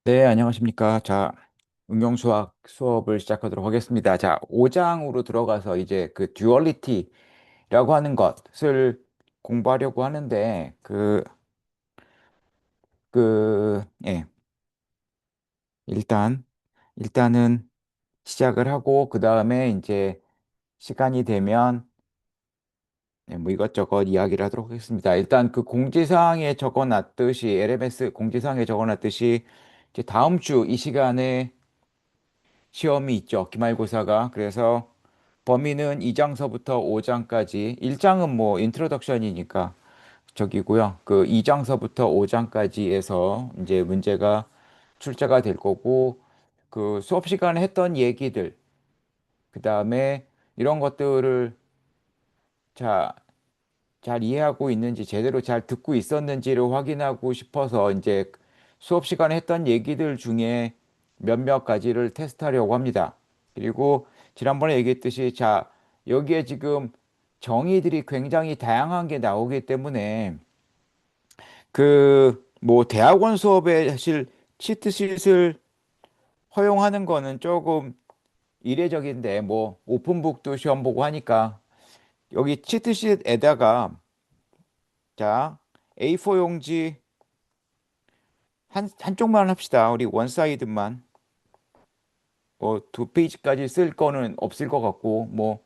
네, 안녕하십니까. 자, 응용수학 수업을 시작하도록 하겠습니다. 자, 5장으로 들어가서 이제 그 듀얼리티라고 하는 것을 공부하려고 하는데, 예, 일단, 일단은 시작을 하고, 그 다음에 이제 시간이 되면, 뭐 이것저것 이야기를 하도록 하겠습니다. 일단 그 공지사항에 적어놨듯이, LMS 공지사항에 적어놨듯이, 이제 다음 주 이 시간에 시험이 있죠. 기말고사가. 그래서 범위는 2장서부터 5장까지. 1장은 뭐 인트로덕션이니까 저기고요. 그 2장서부터 5장까지에서 이제 문제가 출제가 될 거고 그 수업 시간에 했던 얘기들, 그다음에 이런 것들을 자, 잘 이해하고 있는지 제대로 잘 듣고 있었는지를 확인하고 싶어서 이제 수업 시간에 했던 얘기들 중에 몇몇 가지를 테스트하려고 합니다. 그리고 지난번에 얘기했듯이 자, 여기에 지금 정의들이 굉장히 다양한 게 나오기 때문에 그 뭐 대학원 수업에 사실 치트sheet을 허용하는 거는 조금 이례적인데 뭐 오픈북도 시험 보고 하니까 여기 치트sheet에다가 자, A4 용지 한쪽만 합시다. 우리 원사이드만. 뭐, 두 페이지까지 쓸 거는 없을 것 같고, 뭐,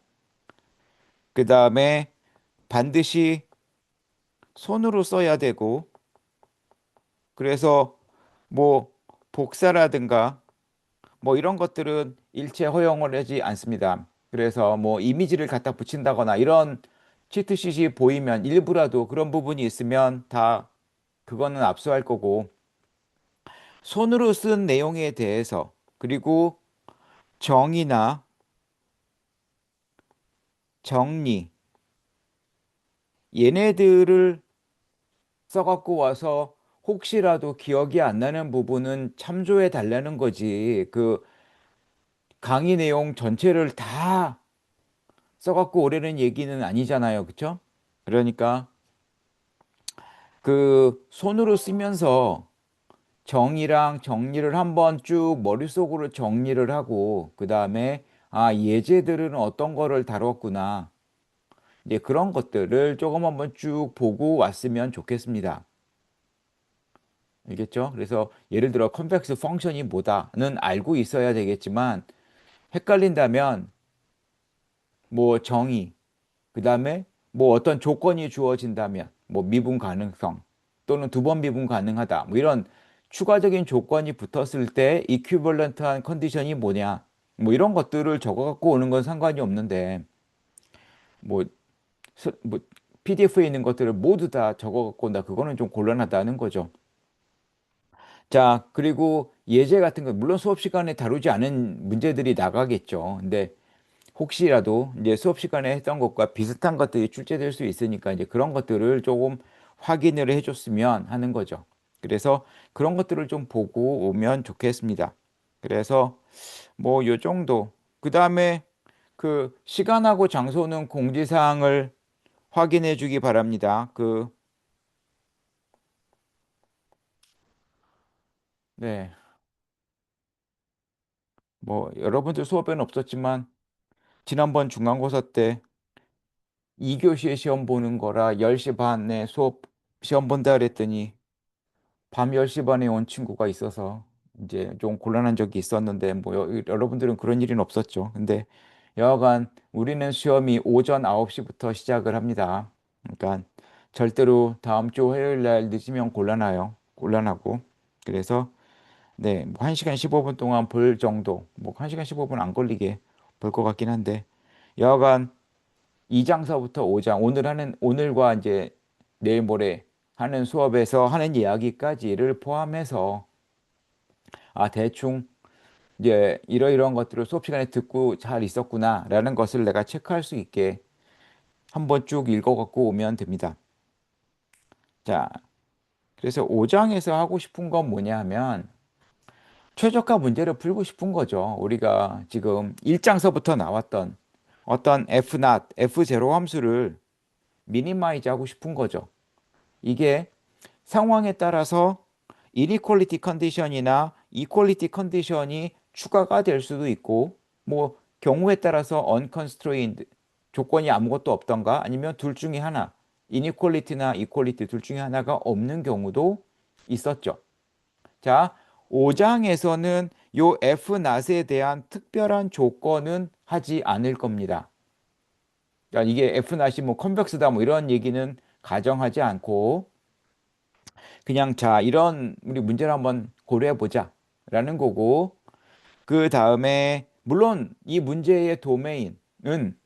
그 다음에 반드시 손으로 써야 되고, 그래서 뭐, 복사라든가, 뭐, 이런 것들은 일체 허용을 하지 않습니다. 그래서 뭐, 이미지를 갖다 붙인다거나, 이런 치트sheet이 보이면 일부라도 그런 부분이 있으면 다 그거는 압수할 거고, 손으로 쓴 내용에 대해서, 그리고 정의나 정리, 얘네들을 써갖고 와서 혹시라도 기억이 안 나는 부분은 참조해 달라는 거지. 그 강의 내용 전체를 다 써갖고 오라는 얘기는 아니잖아요. 그쵸? 그러니까 그 손으로 쓰면서 정의랑 정리를 한번 쭉 머릿속으로 정리를 하고, 그 다음에 아, 예제들은 어떤 거를 다뤘구나. 이제 그런 것들을 조금 한번 쭉 보고 왔으면 좋겠습니다. 알겠죠? 그래서 예를 들어 컨벡스 펑션이 뭐다는 알고 있어야 되겠지만 헷갈린다면 뭐 정의, 그다음에 뭐 어떤 조건이 주어진다면 뭐 미분 가능성 또는 두 번 미분 가능하다. 뭐 이런 추가적인 조건이 붙었을 때 이퀴벌런트한 컨디션이 뭐냐. 뭐 이런 것들을 적어 갖고 오는 건 상관이 없는데 뭐, 뭐 PDF에 있는 것들을 모두 다 적어 갖고 온다. 그거는 좀 곤란하다는 거죠. 자, 그리고 예제 같은 거, 물론 수업 시간에 다루지 않은 문제들이 나가겠죠. 근데 혹시라도 이제 수업 시간에 했던 것과 비슷한 것들이 출제될 수 있으니까 이제 그런 것들을 조금 확인을 해줬으면 하는 거죠. 그래서 그런 것들을 좀 보고 오면 좋겠습니다. 그래서 뭐 요 정도. 그 다음에 그 시간하고 장소는 공지사항을 확인해 주기 바랍니다. 네. 뭐 여러분들 수업에는 없었지만 지난번 중간고사 때 2교시에 시험 보는 거라 10시 반에 수업 시험 본다 그랬더니 밤 10시 반에 온 친구가 있어서 이제 좀 곤란한 적이 있었는데 뭐 여러분들은 그런 일은 없었죠. 근데 여하간 우리는 시험이 오전 9시부터 시작을 합니다. 그러니까 절대로 다음 주 화요일 날 늦으면 곤란해요. 곤란하고. 그래서 네, 뭐 1시간 15분 동안 볼 정도. 뭐 1시간 15분 안 걸리게 볼 것 같긴 한데 여하간 2장서부터 5장, 오늘과 이제 내일 모레 하는 수업에서 하는 이야기까지를 포함해서 아, 대충 이제 이러이러한 것들을 수업 시간에 듣고 잘 있었구나라는 것을 내가 체크할 수 있게 한번 쭉 읽어갖고 오면 됩니다. 자, 그래서 5장에서 하고 싶은 건 뭐냐 하면 최적화 문제를 풀고 싶은 거죠. 우리가 지금 1장서부터 나왔던 어떤 F0, F0 함수를 미니마이즈 하고 싶은 거죠. 이게 상황에 따라서 이니퀄리티 컨디션이나 이퀄리티 컨디션이 추가가 될 수도 있고 뭐 경우에 따라서 unconstrained 조건이 아무것도 없던가 아니면 둘 중에 하나 inequality나 equality 둘 중에 하나가 없는 경우도 있었죠. 자, 5장에서는 요 F 낫에 대한 특별한 조건은 하지 않을 겁니다. 그러니까 이게 F 낫이 뭐 컨벡스다 뭐 이런 얘기는 가정하지 않고 그냥 자, 이런 우리 문제를 한번 고려해 보자 라는 거고 그 다음에 물론 이 문제의 도메인은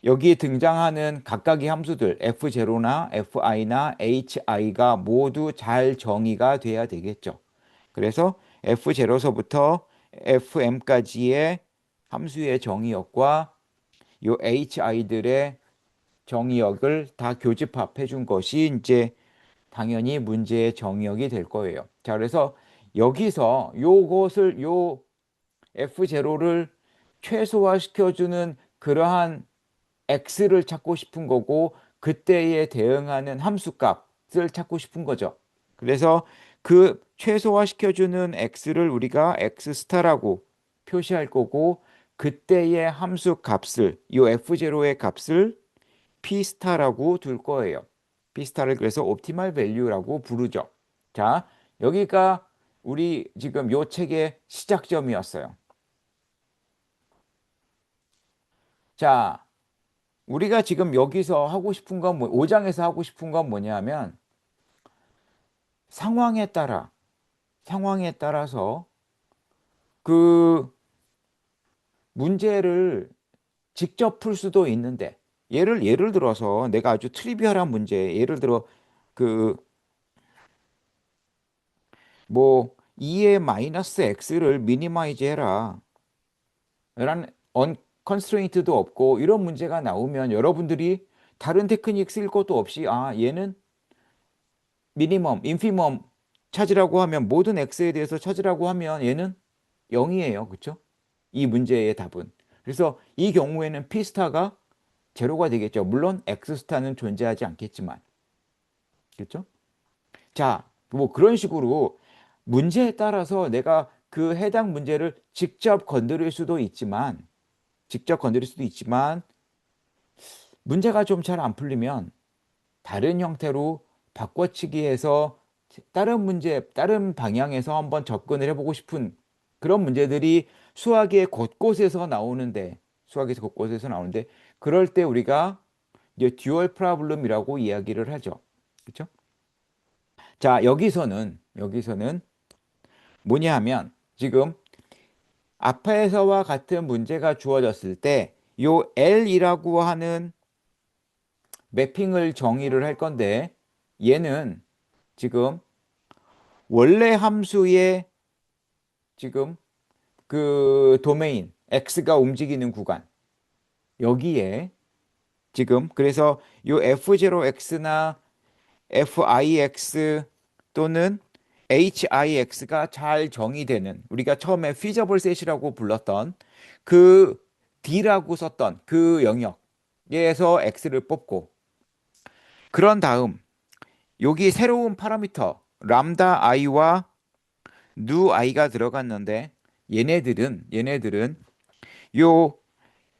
여기에 등장하는 각각의 함수들 F0나 Fi나 Hi가 모두 잘 정의가 돼야 되겠죠. 그래서 F0서부터 Fm까지의 함수의 정의역과 요 HI들의 정의역을 다 교집합해 준 것이 이제 당연히 문제의 정의역이 될 거예요. 자, 그래서 여기서 요것을 요 F0를 최소화시켜주는 그러한 X를 찾고 싶은 거고 그때에 대응하는 함수값을 찾고 싶은 거죠. 그래서 그 최소화시켜주는 X를 우리가 X 스타라고 표시할 거고 그때의 함수 값을 이 F0의 값을 P 스타라고 둘 거예요. P 스타를 그래서 옵티멀 밸류라고 부르죠. 자, 여기가 우리 지금 요 책의 시작점이었어요. 자, 우리가 지금 여기서 하고 싶은 건 5장에서 하고 싶은 건 뭐냐면 상황에 따라 상황에 따라서 그 문제를 직접 풀 수도 있는데 예를 들어서 내가 아주 트리비얼한 문제 예를 들어 그 뭐 2의 마이너스 x를 미니마이즈 해라 라는 컨스트레인트도 없고 이런 문제가 나오면 여러분들이 다른 테크닉 쓸 것도 없이 아 얘는 미니멈, 인피멈 찾으라고 하면 모든 x에 대해서 찾으라고 하면 얘는 0이에요. 그렇죠? 이 문제의 답은. 그래서 이 경우에는 P스타가 제로가 되겠죠. 물론 X스타는 존재하지 않겠지만. 그렇죠? 자, 뭐 그런 식으로 문제에 따라서 내가 그 해당 문제를 직접 건드릴 수도 있지만 문제가 좀 잘 안 풀리면 다른 형태로 바꿔치기 해서 다른 문제, 다른 방향에서 한번 접근을 해보고 싶은 그런 문제들이 수학에서 곳곳에서 나오는데, 그럴 때 우리가 이제 듀얼 프로블럼이라고 이야기를 하죠. 그렇죠? 자, 여기서는 뭐냐 하면 지금 앞에서와 같은 문제가 주어졌을 때 요 L이라고 하는 매핑을 정의를 할 건데 얘는 지금 원래 함수의 지금 그 도메인 x가 움직이는 구간 여기에 지금 그래서 요 f0x나 fix 또는 hix가 잘 정의되는 우리가 처음에 feasible set이라고 불렀던 그 d라고 썼던 그 영역에서 x를 뽑고 그런 다음 여기 새로운 파라미터 람다 i와 누 i가 들어갔는데 얘네들은 요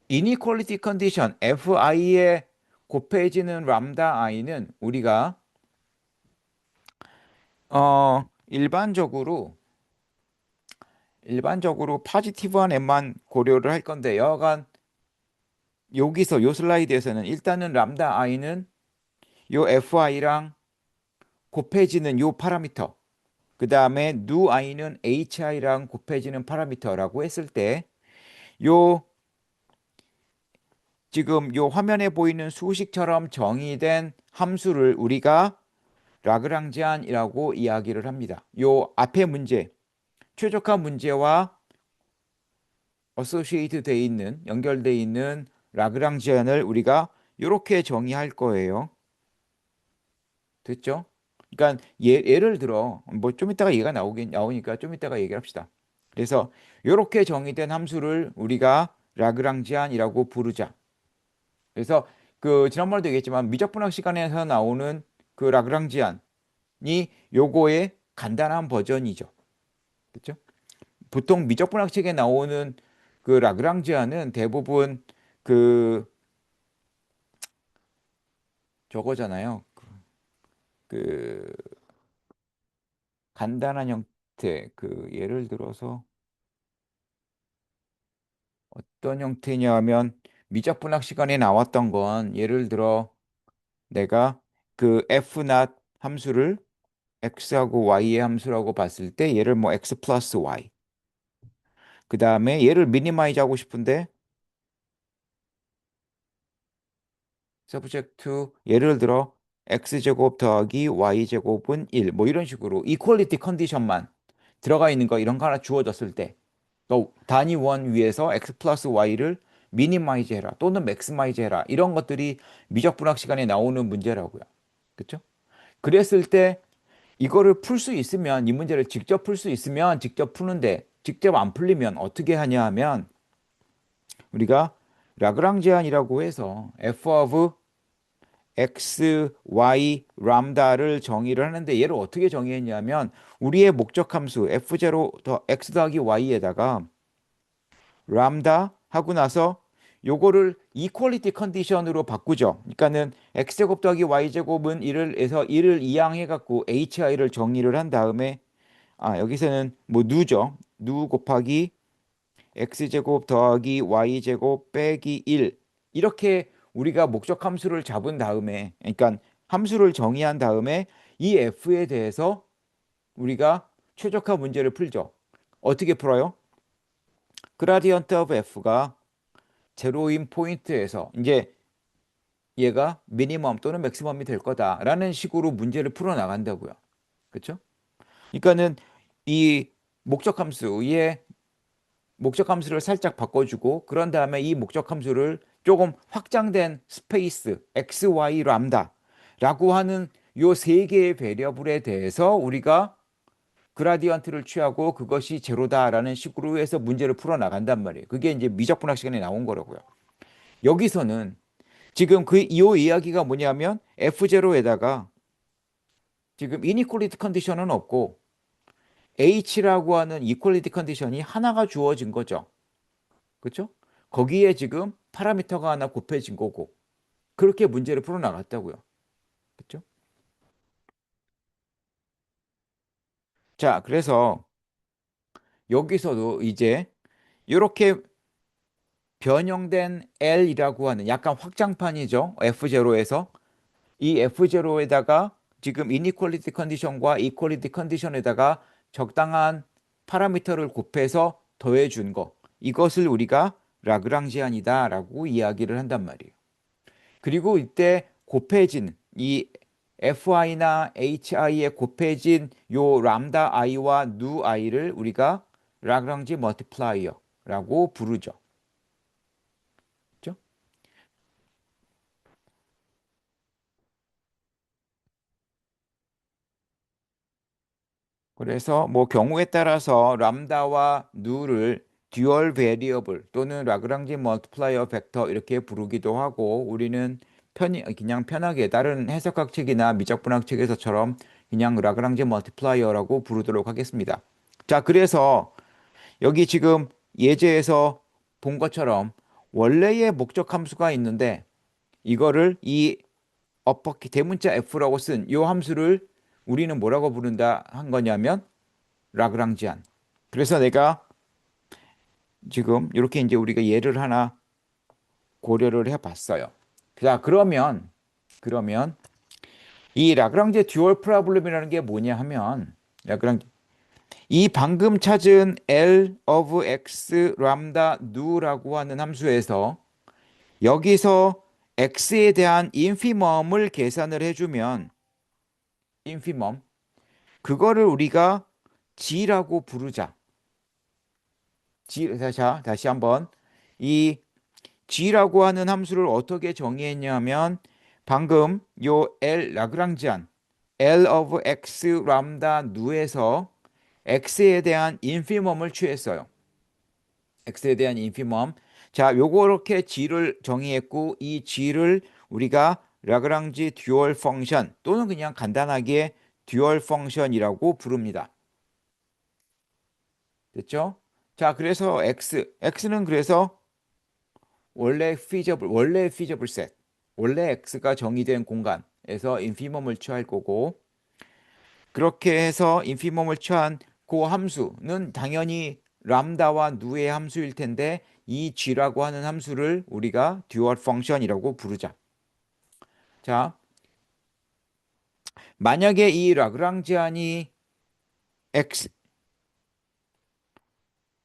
inequality condition fi에 곱해지는 람다 i는 우리가 일반적으로 파지티브한 앱만 고려를 할 건데 여하간 여기서 요 슬라이드에서는 일단은 람다 i는 요 fi랑 곱해지는 요 파라미터 그 다음에 누 i는 hi랑 곱해지는 파라미터라고 했을 때 요 지금 요 화면에 보이는 수식처럼 정의된 함수를 우리가 라그랑지안이라고 이야기를 합니다. 요 앞에 문제, 최적화 문제와 어소시에이트 돼 있는, 연결돼 있는 라그랑지안을 우리가 이렇게 정의할 거예요. 됐죠? 그러니까 예를 들어 뭐 좀 이따가 얘가 나오니까 좀 이따가 얘기를 합시다. 그래서 이렇게 정의된 함수를 우리가 라그랑지안이라고 부르자. 그래서 그 지난번에도 얘기했지만 미적분학 시간에서 나오는 그 라그랑지안이 요거의 간단한 버전이죠. 그렇죠? 보통 미적분학책에 나오는 그 라그랑지안은 대부분 그 저거잖아요. 그 간단한 형태, 그 예를 들어서 어떤 형태냐면 미적분학 시간에 나왔던 건 예를 들어 내가 그 f not 함수를 x하고 y의 함수라고 봤을 때 얘를 뭐 x 플러스 y 그 다음에 얘를 미니마이즈 하고 싶은데 subject to 예를 들어 x제곱 더하기 y제곱은 1 뭐 이런 식으로 이퀄리티 컨디션만 들어가 있는 거 이런 거 하나 주어졌을 때 또 단위 원 위에서 x 플러스 y를 미니마이즈 해라 또는 맥스마이즈 해라 이런 것들이 미적분학 시간에 나오는 문제라고요. 그렇죠? 그랬을 때 이거를 풀 수 있으면 이 문제를 직접 풀 수 있으면 직접 푸는데 직접 안 풀리면 어떻게 하냐 하면 우리가 라그랑지안이라고 해서 f of x, y, 람다를 정의를 하는데 얘를 어떻게 정의했냐면 우리의 목적 함수 f0 더 x 더하기 y에다가 람다 하고 나서 요거를 이퀄리티 컨디션으로 바꾸죠. 그러니까는 x제곱 더하기 y제곱은 1을 해서 1을 이항해 갖고 hi를 정의를 한 다음에 여기서는 뭐 누죠. 누 곱하기 x제곱 더하기 y제곱 빼기 1 이렇게 우리가 목적 함수를 잡은 다음에 그러니까 함수를 정의한 다음에 이 f에 대해서 우리가 최적화 문제를 풀죠. 어떻게 풀어요? 그라디언트 오브 f가 제로인 포인트에서 이제 얘가 미니멈 또는 맥시멈이 될 거다라는 식으로 문제를 풀어 나간다고요. 그렇죠? 그러니까는 이 목적 함수의 목적 함수를 살짝 바꿔주고 그런 다음에 이 목적 함수를 조금 확장된 스페이스 x, y, 람다라고 하는 요 세 개의 베리어블에 대해서 우리가 그라디언트를 취하고 그것이 제로다라는 식으로 해서 문제를 풀어 나간단 말이에요. 그게 이제 미적분학 시간에 나온 거라고요. 여기서는 지금 그 이 이야기가 뭐냐면 F0에다가 지금 이니퀄리티 컨디션은 없고 H라고 하는 이퀄리티 컨디션이 하나가 주어진 거죠. 그렇죠? 거기에 지금 파라미터가 하나 곱해진 거고 그렇게 문제를 풀어 나갔다고요. 그렇죠? 자, 그래서 여기서도 이제 이렇게 변형된 L이라고 하는 약간 확장판이죠. F0에서 이 F0에다가 지금 이니퀄리티 컨디션과 이퀄리티 컨디션에다가 적당한 파라미터를 곱해서 더해 준 거. 이것을 우리가 라그랑지안이다라고 이야기를 한단 말이에요. 그리고 이때 곱해진 이 fi나 hi에 곱해진 요 람다 i와 누 i를 우리가 라그랑지 멀티플라이어라고 부르죠. 그죠? 그래서 뭐 경우에 따라서 람다와 누를 듀얼 베리어블 또는 라그랑지 멀티플라이어 벡터 이렇게 부르기도 하고 우리는 편히 그냥 편하게 다른 해석학 책이나 미적분학 책에서처럼 그냥 라그랑지 멀티플라이어라고 부르도록 하겠습니다. 자, 그래서 여기 지금 예제에서 본 것처럼 원래의 목적 함수가 있는데 이거를 이 어퍼키 대문자 F라고 쓴 이 함수를 우리는 뭐라고 부른다 한 거냐면 라그랑지안. 그래서 내가 지금 이렇게 이제 우리가 예를 하나 고려를 해봤어요. 자, 그러면 이 라그랑지 듀얼 프로블렘이라는 게 뭐냐 하면 라그랑지 이 방금 찾은 L of x 람다 누라고 하는 함수에서 여기서 x에 대한 인피멈을 계산을 해주면 인피멈 그거를 우리가 g라고 부르자. 다시 한번 이 g라고 하는 함수를 어떻게 정의했냐면 방금 요 L 라그랑지안 L of x 람다 누에서 x에 대한 인피멈을 취했어요. x에 대한 인피멈. 자, 요렇게 g를 정의했고 이 g를 우리가 라그랑지 듀얼 펑션 또는 그냥 간단하게 듀얼 펑션이라고 부릅니다. 됐죠? 자, 그래서 x는 그래서 원래 feasible set. 원래 x가 정의된 공간에서 인피멈을 취할 거고, 그렇게 해서 인피멈을 취한 그 함수는 당연히 람다와 누의 함수일 텐데, 이 g라고 하는 함수를 우리가 듀얼 펑션이라고 부르자. 자, 만약에 이 라그랑지안이 x,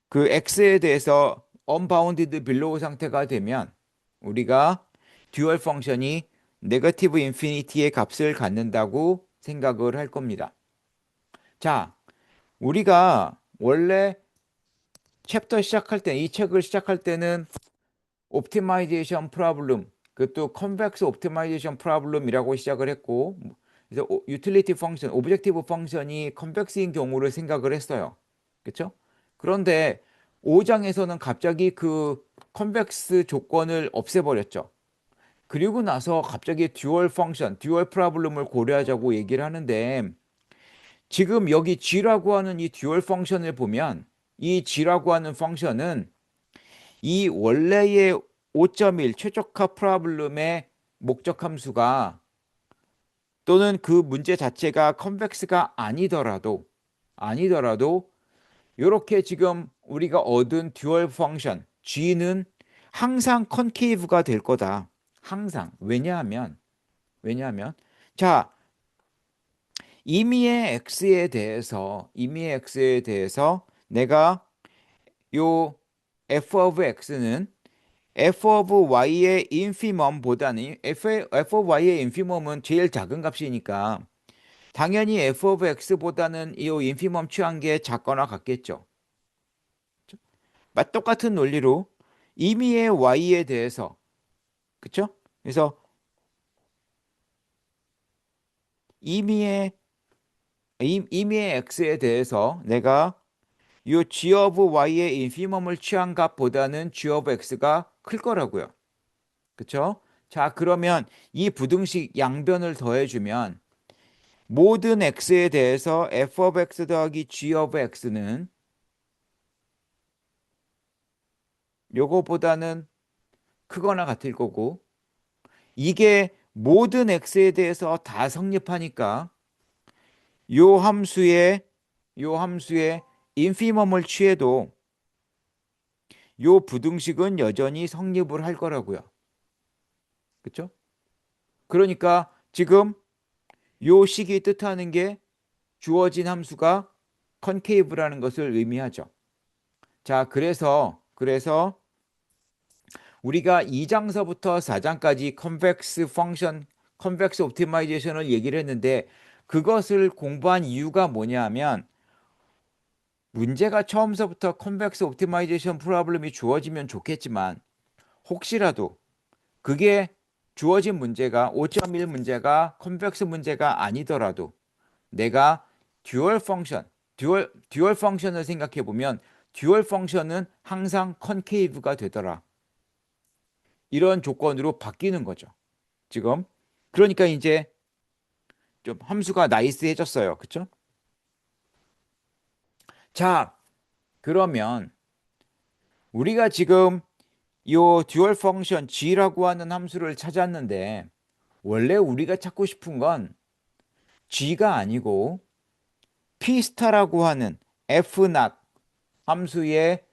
그 x에 대해서 unbounded below 상태가 되면 우리가 듀얼 펑션이 네거티브 인피니티의 값을 갖는다고 생각을 할 겁니다. 자, 우리가 원래 챕터 시작할 때, 이 책을 시작할 때는 옵티마이제이션 프로블럼, 그것도 컨벡스 옵티마이제이션 프로블럼이라고 시작을 했고, 그래서 유틸리티 펑션, 오브젝티브 펑션이 컨벡스인 경우를 생각을 했어요. 그렇죠? 그런데 5장에서는 갑자기 그 컨벡스 조건을 없애버렸죠. 그리고 나서 갑자기 듀얼 펑션, 듀얼 프로블럼을 고려하자고 얘기를 하는데, 지금 여기 g라고 하는 이 듀얼 펑션을 보면 이 g라고 하는 펑션은 이 원래의 5.1 최적화 프로블럼의 목적 함수가 또는 그 문제 자체가 컨벡스가 아니더라도 이렇게 지금 우리가 얻은 듀얼 펑션 g는 항상 컨케이브가 될 거다. 항상. 왜냐하면 자, 임의의 x에 대해서 내가 요 f of x는 f of y의 인피멈보다는 f of y의 인피멈은 제일 작은 값이니까 당연히 f of x보다는 이 인피멈 취한 게 작거나 같겠죠. 똑같은 논리로 임의의 y에 대해서, 그쵸? 그래서 임의의 임의의 x에 대해서 내가 요 g of y의 인피멈을 취한 값보다는 g of x가 클 거라고요. 그쵸? 자, 그러면 이 부등식 양변을 더해주면 모든 x에 대해서 f of x 더하기 g of x는 요거보다는 크거나 같을 거고, 이게 모든 x에 대해서 다 성립하니까 요 함수의 요 함수의 인피멈을 취해도 요 부등식은 여전히 성립을 할 거라고요. 그쵸? 그러니까 지금 요 식이 뜻하는 게 주어진 함수가 컨케이브라는 것을 의미하죠. 자, 그래서 우리가 2장서부터 4장까지 컨벡스 옵티마이제이션을 얘기를 했는데 그것을 공부한 이유가 뭐냐 하면 문제가 처음서부터 컨벡스 옵티마이제이션 프로블럼이 주어지면 좋겠지만 혹시라도 그게 주어진 문제가 5.1 문제가 컨벡스 문제가 아니더라도 내가 듀얼 펑션, 듀얼 펑션을 생각해 보면 듀얼 펑션은 항상 컨케이브가 되더라. 이런 조건으로 바뀌는 거죠. 지금. 그러니까 이제 좀 함수가 나이스해졌어요. 그쵸? 자, 그러면 우리가 지금 요 듀얼 펑션 g라고 하는 함수를 찾았는데 원래 우리가 찾고 싶은 건 g가 아니고 p 스타라고 하는 f not 함수의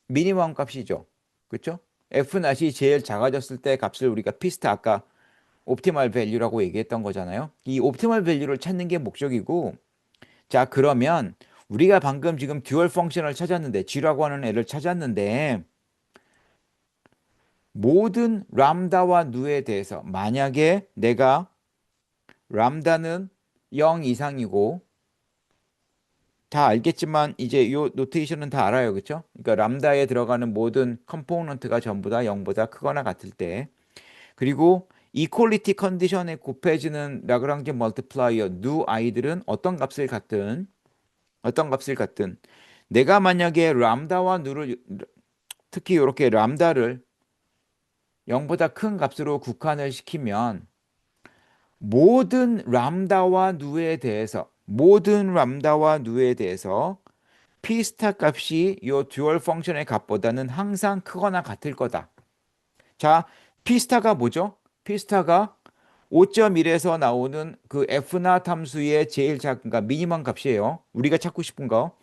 미니멈 값이죠. 그렇죠? f not이 제일 작아졌을 때 값을 우리가 p 스타 아까 옵티멀 밸류라고 얘기했던 거잖아요. 이 옵티멀 밸류를 찾는 게 목적이고, 자, 그러면 우리가 방금 지금 듀얼 펑션을 찾았는데 g라고 하는 애를 찾았는데 모든 람다와 누에 대해서 만약에 내가 람다는 0 이상이고 다 알겠지만 이제 요 노테이션은 다 알아요. 그렇죠? 그러니까 람다에 들어가는 모든 컴포넌트가 전부 다 0보다 크거나 같을 때 그리고 이퀄리티 컨디션에 곱해지는 라그랑지 멀티플라이어 누 아이들은 어떤 값을 갖든 내가 만약에 람다와 누를 특히 이렇게 람다를 0보다 큰 값으로 국한을 시키면 모든 람다와 누에 대해서 P 스타 값이 요 듀얼 펑션의 값보다는 항상 크거나 같을 거다. 자, P 스타가 뭐죠? P 스타가 5.1에서 나오는 그 F나 함수의 제일 작은 그러니까 미니멈 값이에요. 우리가 찾고 싶은 거.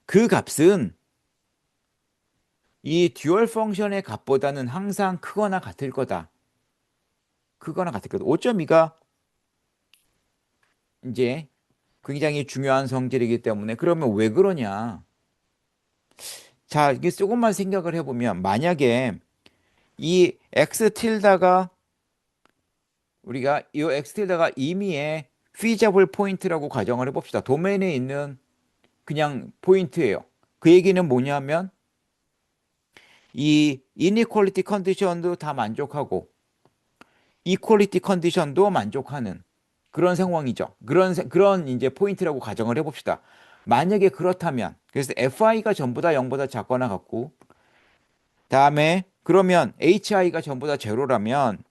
그 값은 이 듀얼 펑션의 값보다는 항상 크거나 같을 거다. 크거나 같을 거다. 5.2가 이제 굉장히 중요한 성질이기 때문에 그러면 왜 그러냐? 자, 이게 조금만 생각을 해보면 만약에 이 x 틸다가 우리가 이 x 틸다가 임의의 feasible 포인트라고 가정을 해봅시다. 도메인에 있는 그냥 포인트예요. 그 얘기는 뭐냐면 이 inequality 컨디션도 다 만족하고 equality 컨디션도 만족하는 그런 상황이죠. 그런 이제 포인트라고 가정을 해봅시다. 만약에 그렇다면 그래서 fi가 전부 다 0보다 작거나 같고 다음에 그러면 hi가 전부 다 제로라면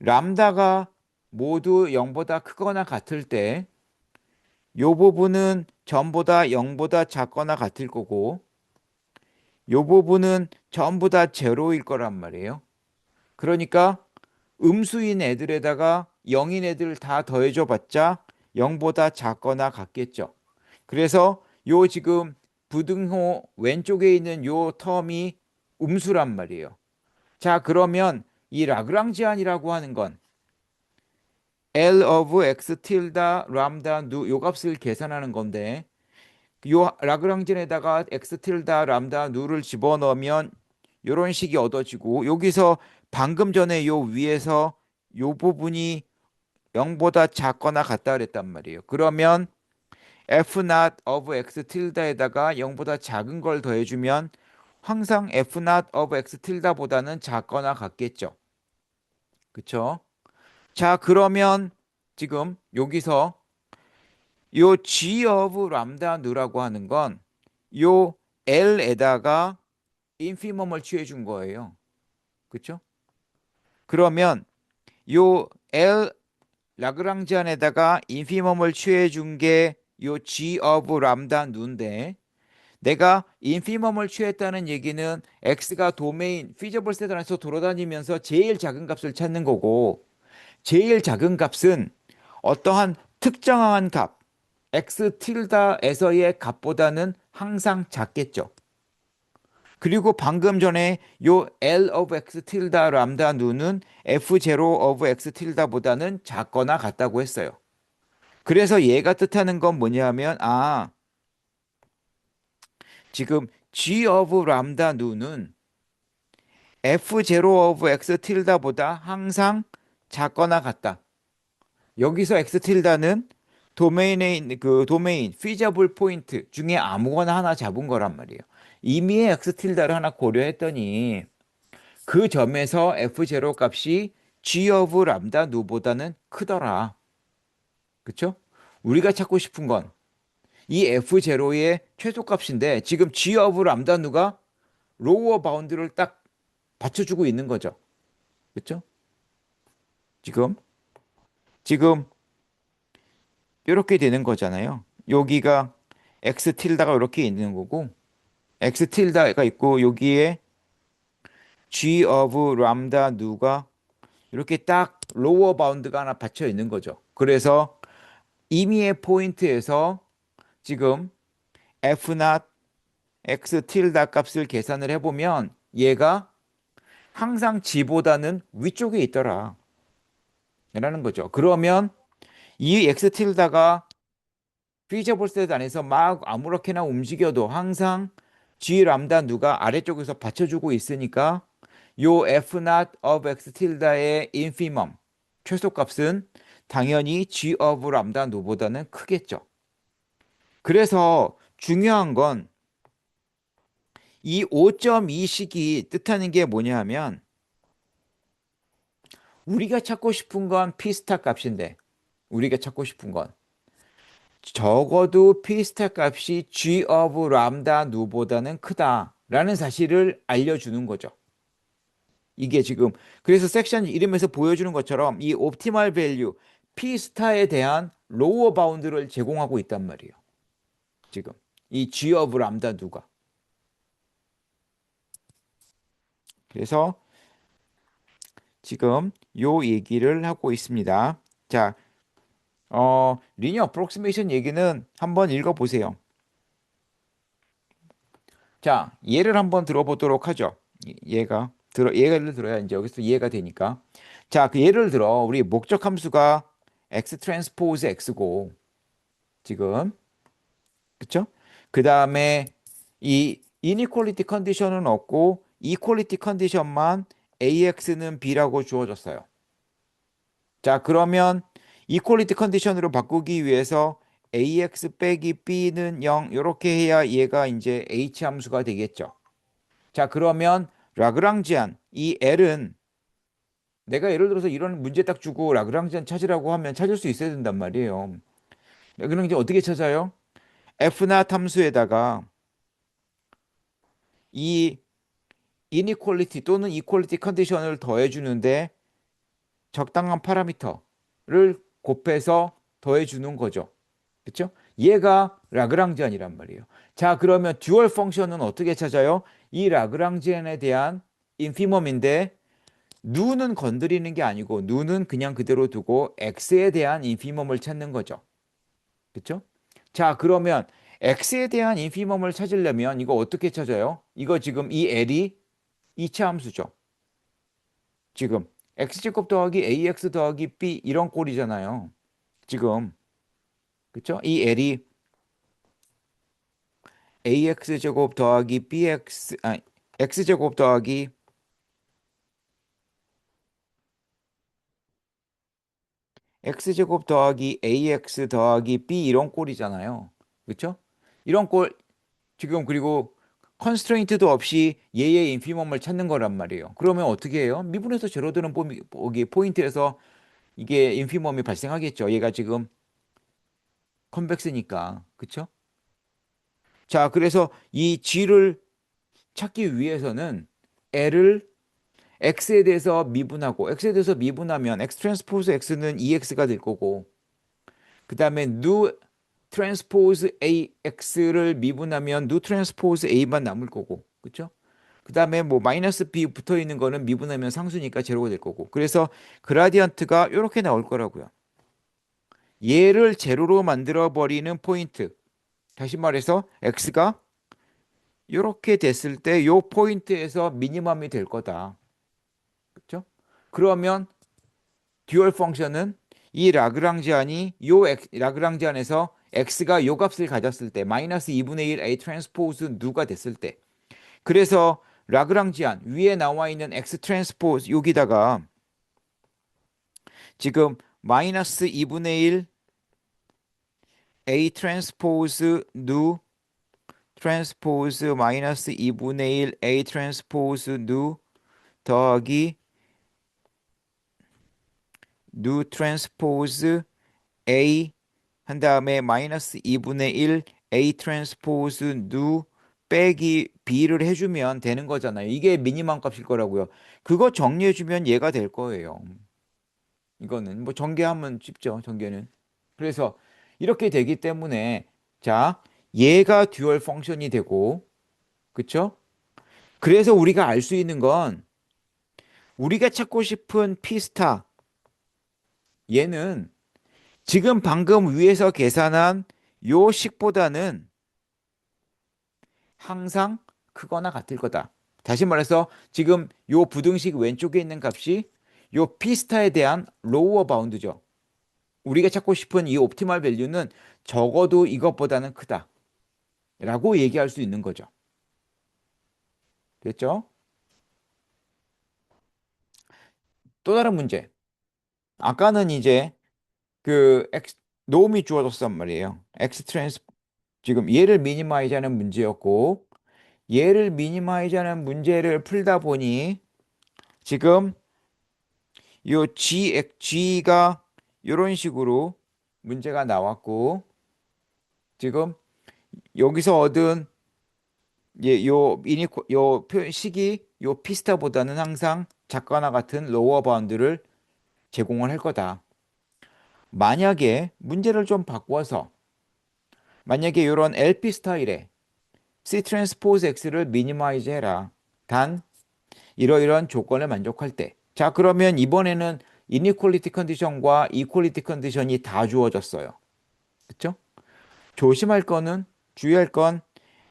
람다가 모두 0보다 크거나 같을 때 이 부분은 전부 다 0보다 작거나 같을 거고 이 부분은 전부 다 제로일 거란 말이에요. 그러니까 음수인 애들에다가 0인 애들 다 더해줘 봤자 0보다 작거나 같겠죠. 그래서 요 지금 부등호 왼쪽에 있는 요 텀이 음수란 말이에요. 자, 그러면 이 라그랑지안이라고 하는 건 L of x 틸다 람다 누 요 값을 계산하는 건데 요 라그랑지안에다가 x 틸다 람다 누를 집어넣으면 요런 식이 얻어지고 여기서 방금 전에 요 위에서 요 부분이 0보다 작거나 같다 그랬단 말이에요. 그러면 f not of x 틸다에다가 0보다 작은 걸 더해주면 항상 f not of x 틸다보다는 작거나 같겠죠. 그쵸? 자, 그러면 지금 여기서 요 g of 람다 누라고 하는 건 요 l에다가 인피멈을 취해 준 거예요. 그쵸? 그러면 요 L 라그랑지안에다가 인피멈을 취해 준 게 요 G of 람다 누인데 내가 인피멈을 취했다는 얘기는 X가 도메인 피저블 셋 안에서 돌아다니면서 제일 작은 값을 찾는 거고 제일 작은 값은 어떠한 특정한 값 X 틸다에서의 값보다는 항상 작겠죠. 그리고 방금 전에 요 L of X 틸다 람다 누는 F0 of X 틸다보다는 작거나 같다고 했어요. 그래서 얘가 뜻하는 건 뭐냐면 지금 G of 람다 누는 F0 of X 틸다보다 항상 작거나 같다. 여기서 X 틸다는 도메인에 있는 그 도메인 feasible 포인트 중에 아무거나 하나 잡은 거란 말이에요. 임의의 X 틸다를 하나 고려했더니 그 점에서 F0 값이 G of 람다 누보다는 크더라. 그쵸? 우리가 찾고 싶은 건 이 F0의 최소값인데 지금 G of 람다 누가 로워 바운드를 딱 받쳐주고 있는 거죠. 그쵸? 지금 지금 이렇게 되는 거잖아요. 여기가 X 틸다가 이렇게 있는 거고 X 틸다가 있고 여기에 G of 람다 누가 이렇게 딱 로워 바운드가 하나 받쳐 있는 거죠. 그래서 임의의 포인트에서 지금 F not X 틸다 값을 계산을 해보면 얘가 항상 G보다는 위쪽에 있더라. 라는 거죠. 그러면 이 X 틸다가 피저블 셋 안에서 막 아무렇게나 움직여도 항상 G 람다 누가 아래쪽에서 받쳐주고 있으니까 요 F not of X 틸다의 인피멈 최소값은 당연히 G of 람다 누보다는 크겠죠. 그래서 중요한 건 이 5.2식이 뜻하는 게 뭐냐 하면 우리가 찾고 싶은 건 P스타 값인데 우리가 찾고 싶은 건 적어도 P스타 값이 G of 람다 누보다는 크다라는 사실을 알려주는 거죠. 이게 지금 그래서 섹션 이름에서 보여주는 것처럼 이 옵티멀 밸류 P스타에 대한 로어 바운드를 제공하고 있단 말이에요. 지금. 이 G of 람다 누가. 그래서 지금 요 얘기를 하고 있습니다. 자, 리니어 어프록시메이션 얘기는 한번 읽어보세요. 자, 예를 한번 들어보도록 하죠. 예를 들어야 이제 여기서 이해가 되니까. 자, 그 예를 들어 우리 목적 함수가 x 트랜스포즈 x고 지금 그쵸? 그 다음에 이 이니퀄리티 컨디션은 없고 이퀄리티 컨디션만 AX는 B라고 주어졌어요. 자, 그러면 이퀄리티 컨디션으로 바꾸기 위해서 AX 빼기 B는 0 이렇게 해야 얘가 이제 H 함수가 되겠죠. 자, 그러면 라그랑지안 이 L은 내가 예를 들어서 이런 문제 딱 주고 라그랑지안 찾으라고 하면 찾을 수 있어야 된단 말이에요. 라그랑지안 어떻게 찾아요? F나 함수에다가 이 이니퀄리티 또는 이퀄리티 컨디션을 더해주는데 적당한 파라미터를 곱해서 더해주는 거죠. 그렇죠? 얘가 라그랑지안이란 말이에요. 자, 그러면 듀얼 펑션은 어떻게 찾아요? 이 라그랑지안에 대한 인피멈인데 누는 건드리는 게 아니고 누는 그냥 그대로 두고 x에 대한 인피멈을 찾는 거죠. 그렇죠? 자, 그러면 x에 대한 인피멈을 찾으려면 이거 어떻게 찾아요? 이거 지금 이 l이 2차 함수죠. 지금 x제곱 더하기 ax 더하기 b 이런 꼴이잖아요. 지금 그쵸? 이 l이 ax제곱 더하기 bx x제곱 더하기 x제곱 더하기 ax 더하기 b 이런 꼴이잖아요. 그쵸? 이런 꼴 지금 그리고 컨스트레인트도 없이 얘의 인피멈을 찾는 거란 말이에요. 그러면 어떻게 해요? 미분에서 제로되는 포인트에서 이게 인피멈이 발생하겠죠. 얘가 지금 컨벡스니까. 그쵸? 자, 그래서 이 G를 찾기 위해서는 L을 X에 대해서 미분하고 X에 대해서 미분하면 X 트랜스포즈 X는 EX가 될 거고 그 다음에 누 트랜스포즈 AX를 미분하면 누 트랜스포즈 A만 남을 거고 그쵸? 그 다음에 뭐 마이너스 B 붙어 있는 거는 미분하면 상수니까 제로가 될 거고 그래서 그라디언트가 이렇게 나올 거라고요. 얘를 제로로 만들어 버리는 포인트 다시 말해서 X가 이렇게 됐을 때 요 포인트에서 미니멈이 될 거다. 그렇죠? 그러면 듀얼 펑션은 이 라그랑지안이 라그랑지안에서 x가 요 값을 가졌을 때 마이너스 2분의 1 a 트랜스포즈 누가 됐을 때 그래서 라그랑지안 위에 나와 있는 x 트랜스포즈 여기다가 지금 마이너스 2분의 1 a 트랜스포즈 누 트랜스포즈 마이너스 2분의 1 a 트랜스포즈 누 더하기 누 트랜스포즈 A 한 다음에 마이너스 2분의 1 A 트랜스포즈 누 빼기 B를 해주면 되는 거잖아요. 이게 미니멈 값일 거라고요. 그거 정리해주면 얘가 될 거예요. 이거는 뭐 전개하면 쉽죠. 전개는. 그래서 이렇게 되기 때문에 자 얘가 듀얼 펑션이 되고 그쵸? 그래서 우리가 알 수 있는 건 우리가 찾고 싶은 P스타 얘는 지금 방금 위에서 계산한 요 식보다는 항상 크거나 같을 거다. 다시 말해서 지금 요 부등식 왼쪽에 있는 값이 요 P스타에 대한 로우어 바운드죠. 우리가 찾고 싶은 이 옵티멀 밸류는 적어도 이것보다는 크다. 라고 얘기할 수 있는 거죠. 됐죠? 또 다른 문제. 아까는 이제 그 노음이 주어졌단 말이에요. X 트랜스 지금 얘를 미니마이즈하는 문제였고 얘를 미니마이즈하는 문제를 풀다 보니 지금 요 G가 이런 식으로 문제가 나왔고 지금 여기서 얻은 요 표식이 요 피스타보다는 항상 작거나 같은 로어 바운드를 제공을 할 거다. 만약에 문제를 좀 바꿔서 만약에 이런 LP 스타일의 C 트랜스포즈 X를 미니마이즈 해라. 단 이러이러한 조건을 만족할 때. 자, 그러면 이번에는 이니퀄리티 컨디션과 이퀄리티 컨디션이 다 주어졌어요. 그쵸? 조심할 거는 주의할 건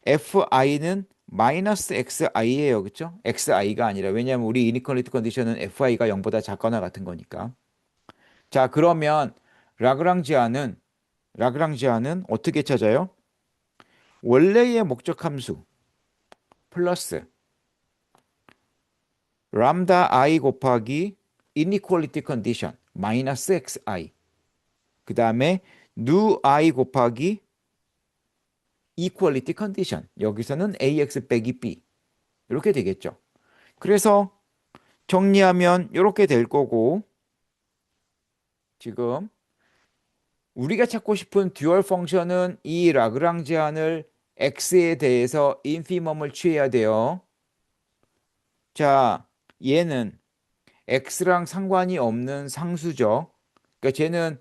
fi는 마이너스 xi예요. 그쵸? xi가 아니라 왜냐하면 우리 이니퀄리티 컨디션은 fi가 0보다 작거나 같은 거니까. 자, 그러면 라그랑지안은 어떻게 찾아요? 원래의 목적 함수 플러스 람다 i 곱하기 inequality condition 마이너스 xi 그 다음에 nu i 곱하기 equality condition 여기서는 ax 빼기 b 이렇게 되겠죠. 그래서 정리하면 이렇게 될 거고 지금 우리가 찾고 싶은 듀얼 펑션은 이 라그랑지안을 x에 대해서 인피멈을 취해야 돼요. 자, 얘는 x랑 상관이 없는 상수죠. 그러니까 쟤는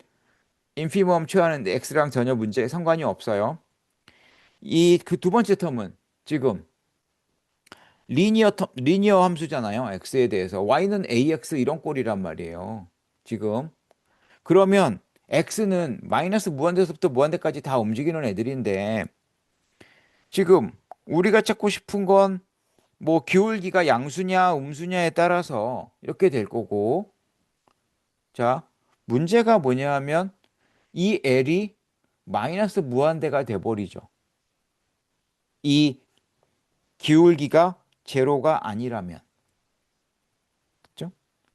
인피멈 취하는데 x랑 전혀 상관이 없어요. 이 그 두 번째 텀은 지금 리니어 함수잖아요. x에 대해서 y는 ax 이런 꼴이란 말이에요. 지금 그러면 x는 마이너스 무한대에서부터 무한대까지 다 움직이는 애들인데 지금 우리가 찾고 싶은 건 뭐 기울기가 양수냐 음수냐에 따라서 이렇게 될 거고 자 문제가 뭐냐 하면 이 L이 마이너스 무한대가 돼버리죠. 이 기울기가 제로가 아니라면 그죠?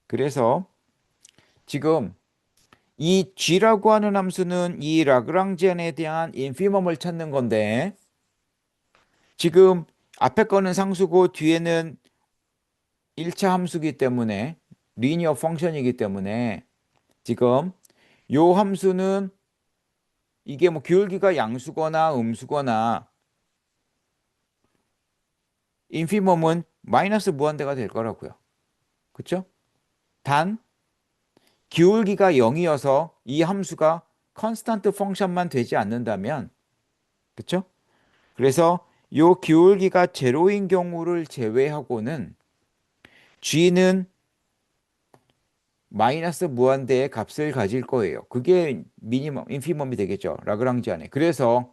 그래서 지금 이 G라고 하는 함수는 이 라그랑지안에 대한 인피멈을 찾는 건데 지금 앞에 거는 상수고 뒤에는 1차 함수기 때문에 리니어 펑션이기 때문에 지금 요 함수는 이게 뭐 기울기가 양수거나 음수거나 인피멈은 마이너스 무한대가 될 거라고요. 그쵸? 단 기울기가 0이어서 이 함수가 컨스탄트 펑션만 되지 않는다면 그쵸? 그래서 요 기울기가 제로인 경우를 제외하고는 g는 마이너스 무한대의 값을 가질 거예요. 그게 미니멈, 인피멈이 되겠죠. 라그랑지 안에. 그래서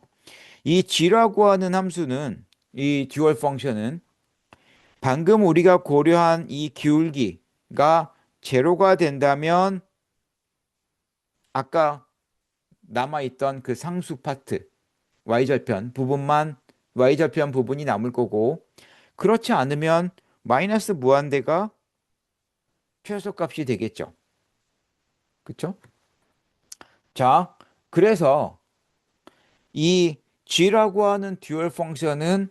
이 g라고 하는 함수는 이 듀얼 펑션은 방금 우리가 고려한 이 기울기가 제로가 된다면 아까 남아있던 그 상수 파트 y절편 부분이 남을 거고 그렇지 않으면 마이너스 무한대가 최소값이 되겠죠. 그쵸? 자, 그래서 이 g라고 하는 듀얼 펑션은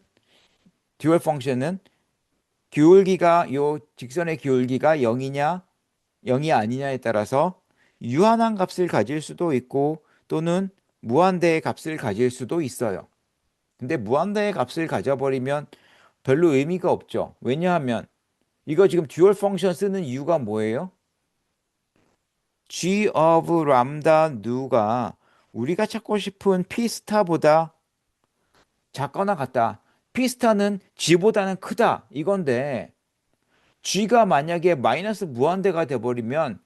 기울기가 요 직선의 기울기가 0이냐 0이 아니냐에 따라서 유한한 값을 가질 수도 있고 또는 무한대의 값을 가질 수도 있어요. 근데 무한대의 값을 가져버리면 별로 의미가 없죠. 왜냐하면 이거 지금 듀얼 펑션 쓰는 이유가 뭐예요? g of lambda nu가 우리가 찾고 싶은 p 스타보다 작거나 같다. p 스타는 g보다는 크다. 이건데 g가 만약에 마이너스 무한대가 돼버리면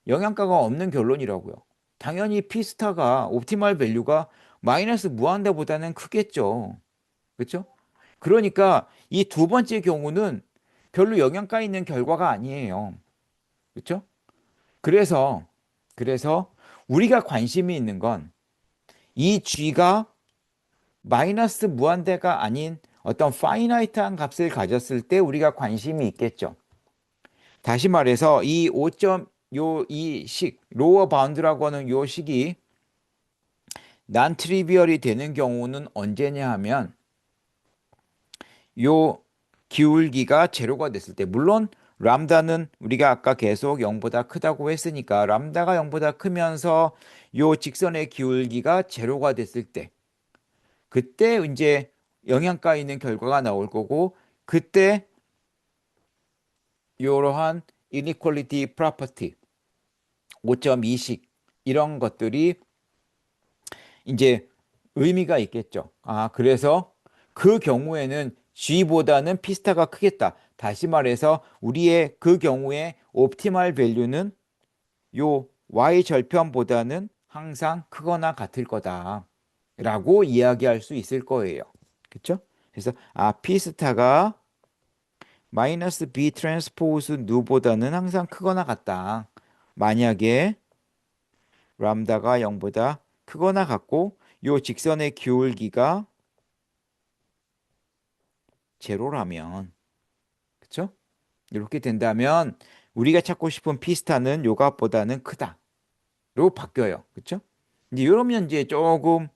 영양가가 없는 결론이라고요. 당연히 p 스타가 옵티멀 밸류가 마이너스 무한대보다는 크겠죠. 그렇죠? 그러니까 이 두 번째 경우는 별로 영향가 있는 결과가 아니에요. 그렇죠? 그래서 우리가 관심이 있는 건 이 g가 마이너스 무한대가 아닌 어떤 파이나이트한 값을 가졌을 때 우리가 관심이 있겠죠. 다시 말해서 이 5점 이 식 로어 바운드라고 하는 요 식이 난 트리비얼이 되는 경우는 언제냐 하면 요 기울기가 제로가 됐을 때 물론 람다는 우리가 아까 계속 0보다 크다고 했으니까 람다가 0보다 크면서 요 직선의 기울기가 제로가 됐을 때 그때 이제 영향가 있는 결과가 나올 거고 그때 이러한 inequality property 5.2식 이런 것들이 이제 의미가 있겠죠. 아, 그래서 그 경우에는 G보다는 P스타가 크겠다. 다시 말해서 우리의 그 경우에 옵티멀 밸류는 요 Y 절편보다는 항상 크거나 같을 거다. 라고 이야기할 수 있을 거예요. 그쵸? 그래서 P스타가 마이너스 B 트랜스포즈 누보다는 항상 크거나 같다. 만약에 람다가 0보다 크거나 같고 요 직선의 기울기가 제로라면 그쵸? 이렇게 된다면 우리가 찾고 싶은 P스타는 요 값보다는 크다로 바뀌어요. 그쵸? 이제 이러면 이제 조금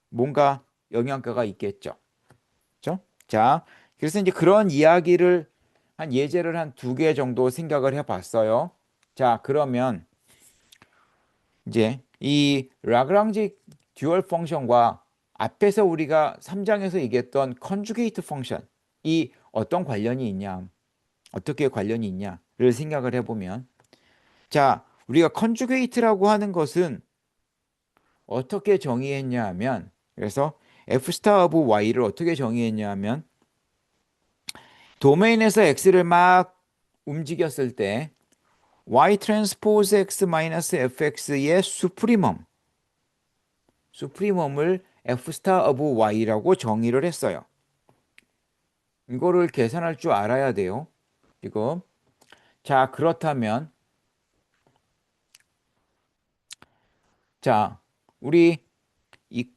뭔가 영향가가 있겠죠. 그쵸? 자, 그래서 이제 그런 이야기를 한 예제를 한 두 개 정도 생각을 해봤어요. 자, 그러면 이제 이 라그랑지 듀얼 펑션과 앞에서 우리가 3장에서 얘기했던 컨주게이트 펑션이 어떤 관련이 있냐, 어떻게 관련이 있냐를 생각을 해보면 자, 우리가 컨주게이트라고 하는 것은 어떻게 정의했냐 하면 그래서 f 스타 오브 y를 어떻게 정의했냐 하면 도메인에서 x를 막 움직였을 때 y 트랜스포즈 x 마이너스 fx의 수프리멈을 f 스타 오브 y라고 정의를 했어요. 이거를 계산할 줄 알아야 돼요. 지금 자 그렇다면 자 우리 이,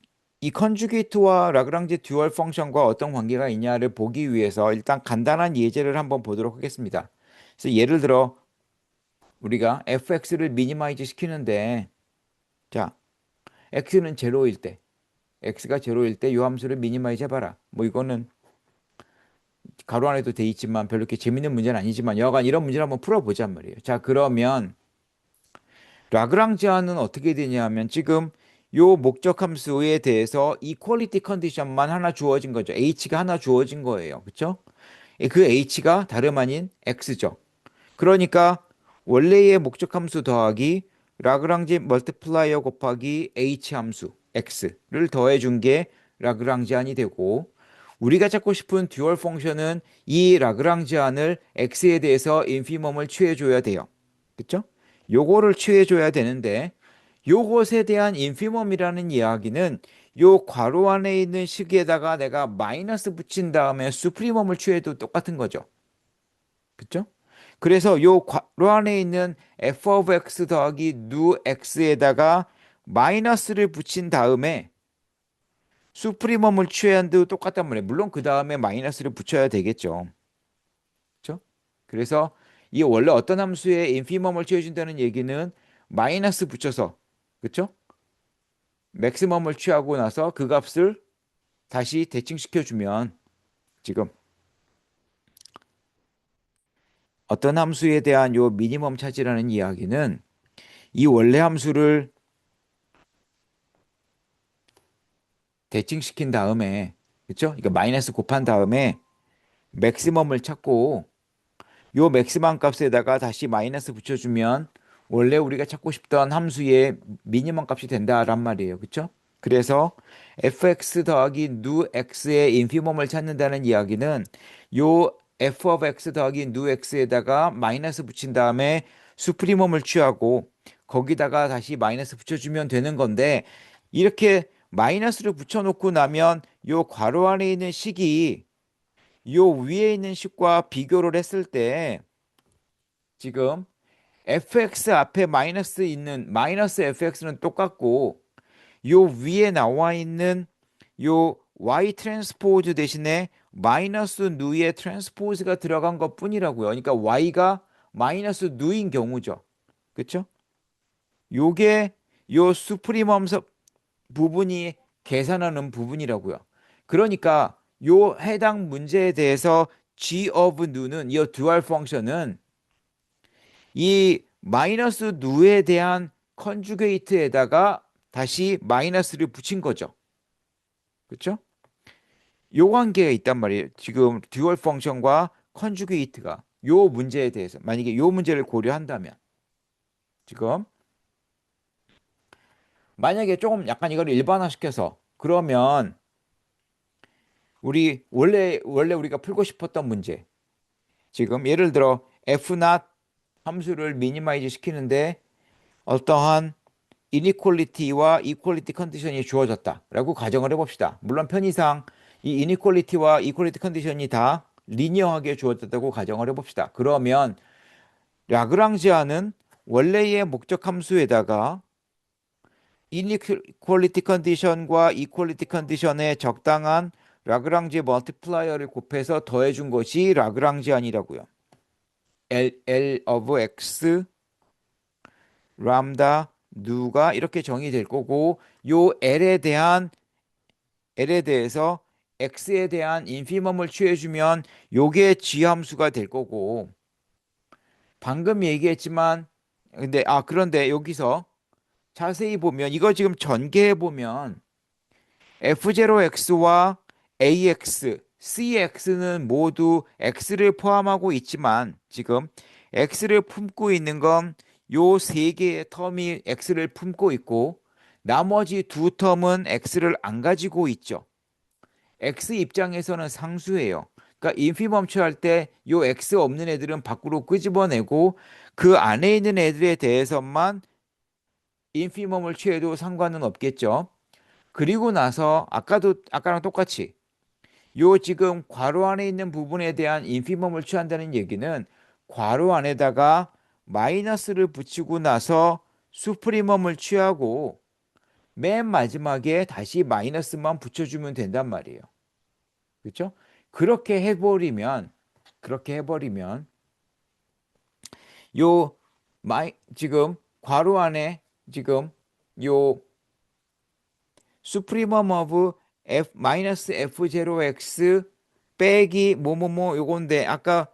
이 컨주게이트와 라그랑지 듀얼 펑션과 어떤 관계가 있냐를 보기 위해서 일단 간단한 예제를 한번 보도록 하겠습니다. 그래서 예를 들어 우리가 fx를 미니마이즈 시키는데 자 x는 제로일 때 x가 제로일 때 이 함수를 미니마이즈 해봐라. 뭐 이거는 가로 안에도 돼 있지만 별로 이렇게 재밌는 문제는 아니지만 여간 이런 문제를 한번 풀어보잔 말이에요. 자 그러면 라그랑지아는 어떻게 되냐면 지금 요 목적 함수에 대해서 이퀄리티 컨디션만 하나 주어진 거죠. h가 하나 주어진 거예요. 그렇죠? 그 h가 다름 아닌 x죠. 그러니까 원래의 목적 함수 더하기 라그랑지 멀티플라이어 곱하기 h 함수 x를 더해 준 게 라그랑지안이 되고 우리가 찾고 싶은 듀얼 펑션은 이 라그랑지안을 x에 대해서 인피멈을 취해 줘야 돼요. 그렇죠? 요거를 취해 줘야 되는데 요것에 대한 인피멈이라는 이야기는 요 괄호 안에 있는 식에다가 내가 마이너스 붙인 다음에 수프리멈을 취해도 똑같은 거죠. 그쵸? 그래서 요 괄호 안에 있는 f of x 더하기 nu x에다가 마이너스를 붙인 다음에 수프리멈을 취해야 하는데도 똑같단 말이에요. 물론 그 다음에 마이너스를 붙여야 되겠죠. 그쵸? 그래서 이 원래 어떤 함수에 인피멈을 취해준다는 얘기는 마이너스 붙여서 그쵸? 맥시멈을 취하고 나서 그 값을 다시 대칭시켜주면 지금 어떤 함수에 대한 요 미니멈 차지라는 이야기는 이 원래 함수를 대칭시킨 다음에 그렇죠? 그러니까 마이너스 곱한 다음에 맥시멈을 찾고 요 맥시멈 값에다가 다시 마이너스 붙여주면 원래 우리가 찾고 싶던 함수의 미니멈 값이 된다란 말이에요. 그렇죠? 그래서 fx 더하기 nu x의 인피멈을 찾는다는 이야기는 요 f of x 더하기 nu x에다가 마이너스 붙인 다음에 수프리멈을 취하고 거기다가 다시 마이너스 붙여주면 되는 건데 이렇게 마이너스를 붙여놓고 나면 요 괄호 안에 있는 식이 요 위에 있는 식과 비교를 했을 때 지금 fx 앞에 마이너스 있는 마이너스 fx는 똑같고 요 위에 나와 있는 요 y 트랜스포즈 대신에 마이너스 누의 트랜스포즈가 들어간 것 뿐이라고요. 그러니까 y가 마이너스 누인 경우죠. 그렇죠? 요게 요 수프리멈 부분이 계산하는 부분이라고요. 그러니까 요 해당 문제에 대해서 g of 누는 이 듀얼 펑션은 이 마이너스 누에 대한 컨주게이트에다가 다시 마이너스를 붙인 거죠. 그렇죠? 요 관계가 있단 말이에요. 지금 듀얼 펑션과 컨주게이트가 요 문제에 대해서 만약에 요 문제를 고려한다면 지금 만약에 조금 약간 이걸 일반화시켜서 그러면 원래 우리가 풀고 싶었던 문제. 지금 예를 들어 F0 함수를 미니마이즈 시키는데 어떠한 이니퀄리티와 이퀄리티 컨디션이 주어졌다라고 가정을 해봅시다. 물론 편의상 이 이니퀄리티와 이퀄리티 컨디션이 다 리니어하게 주어졌다고 가정을 해봅시다. 그러면 라그랑지아는 원래의 목적 함수에다가 이니퀄리티 컨디션과 이퀄리티 컨디션의 적당한 라그랑지 멀티플라이어를 곱해서 더해준 것이 라그랑지안이라고요. L of x 람다 누가 이렇게 정의될 거고 요 L에 대해서 X에 대한 인피멈을 취해주면 요게 G함수가 될 거고 방금 얘기했지만 그런데 여기서 자세히 보면 이거 지금 전개해 보면 F0X와 AX, CX는 모두 X를 포함하고 있지만 지금 X를 품고 있는 건 요 세 개의 텀이 X를 품고 있고 나머지 두 텀은 X를 안 가지고 있죠. X 입장에서는 상수예요. 그러니까 인피멈 취할 때 요 X 없는 애들은 밖으로 끄집어내고 그 안에 있는 애들에 대해서만 인피멈을 취해도 상관은 없겠죠. 그리고 나서 아까랑 똑같이 요 지금 괄호 안에 있는 부분에 대한 인피멈을 취한다는 얘기는 괄호 안에다가 마이너스를 붙이고 나서 수프리멈을 취하고 맨 마지막에 다시 마이너스만 붙여주면 된단 말이에요. 그렇죠? 그렇게 해버리면 요 지금 괄호 안에 지금 요 supremum of f 마이너스 f0x 빼기 뭐뭐뭐 요건데 아까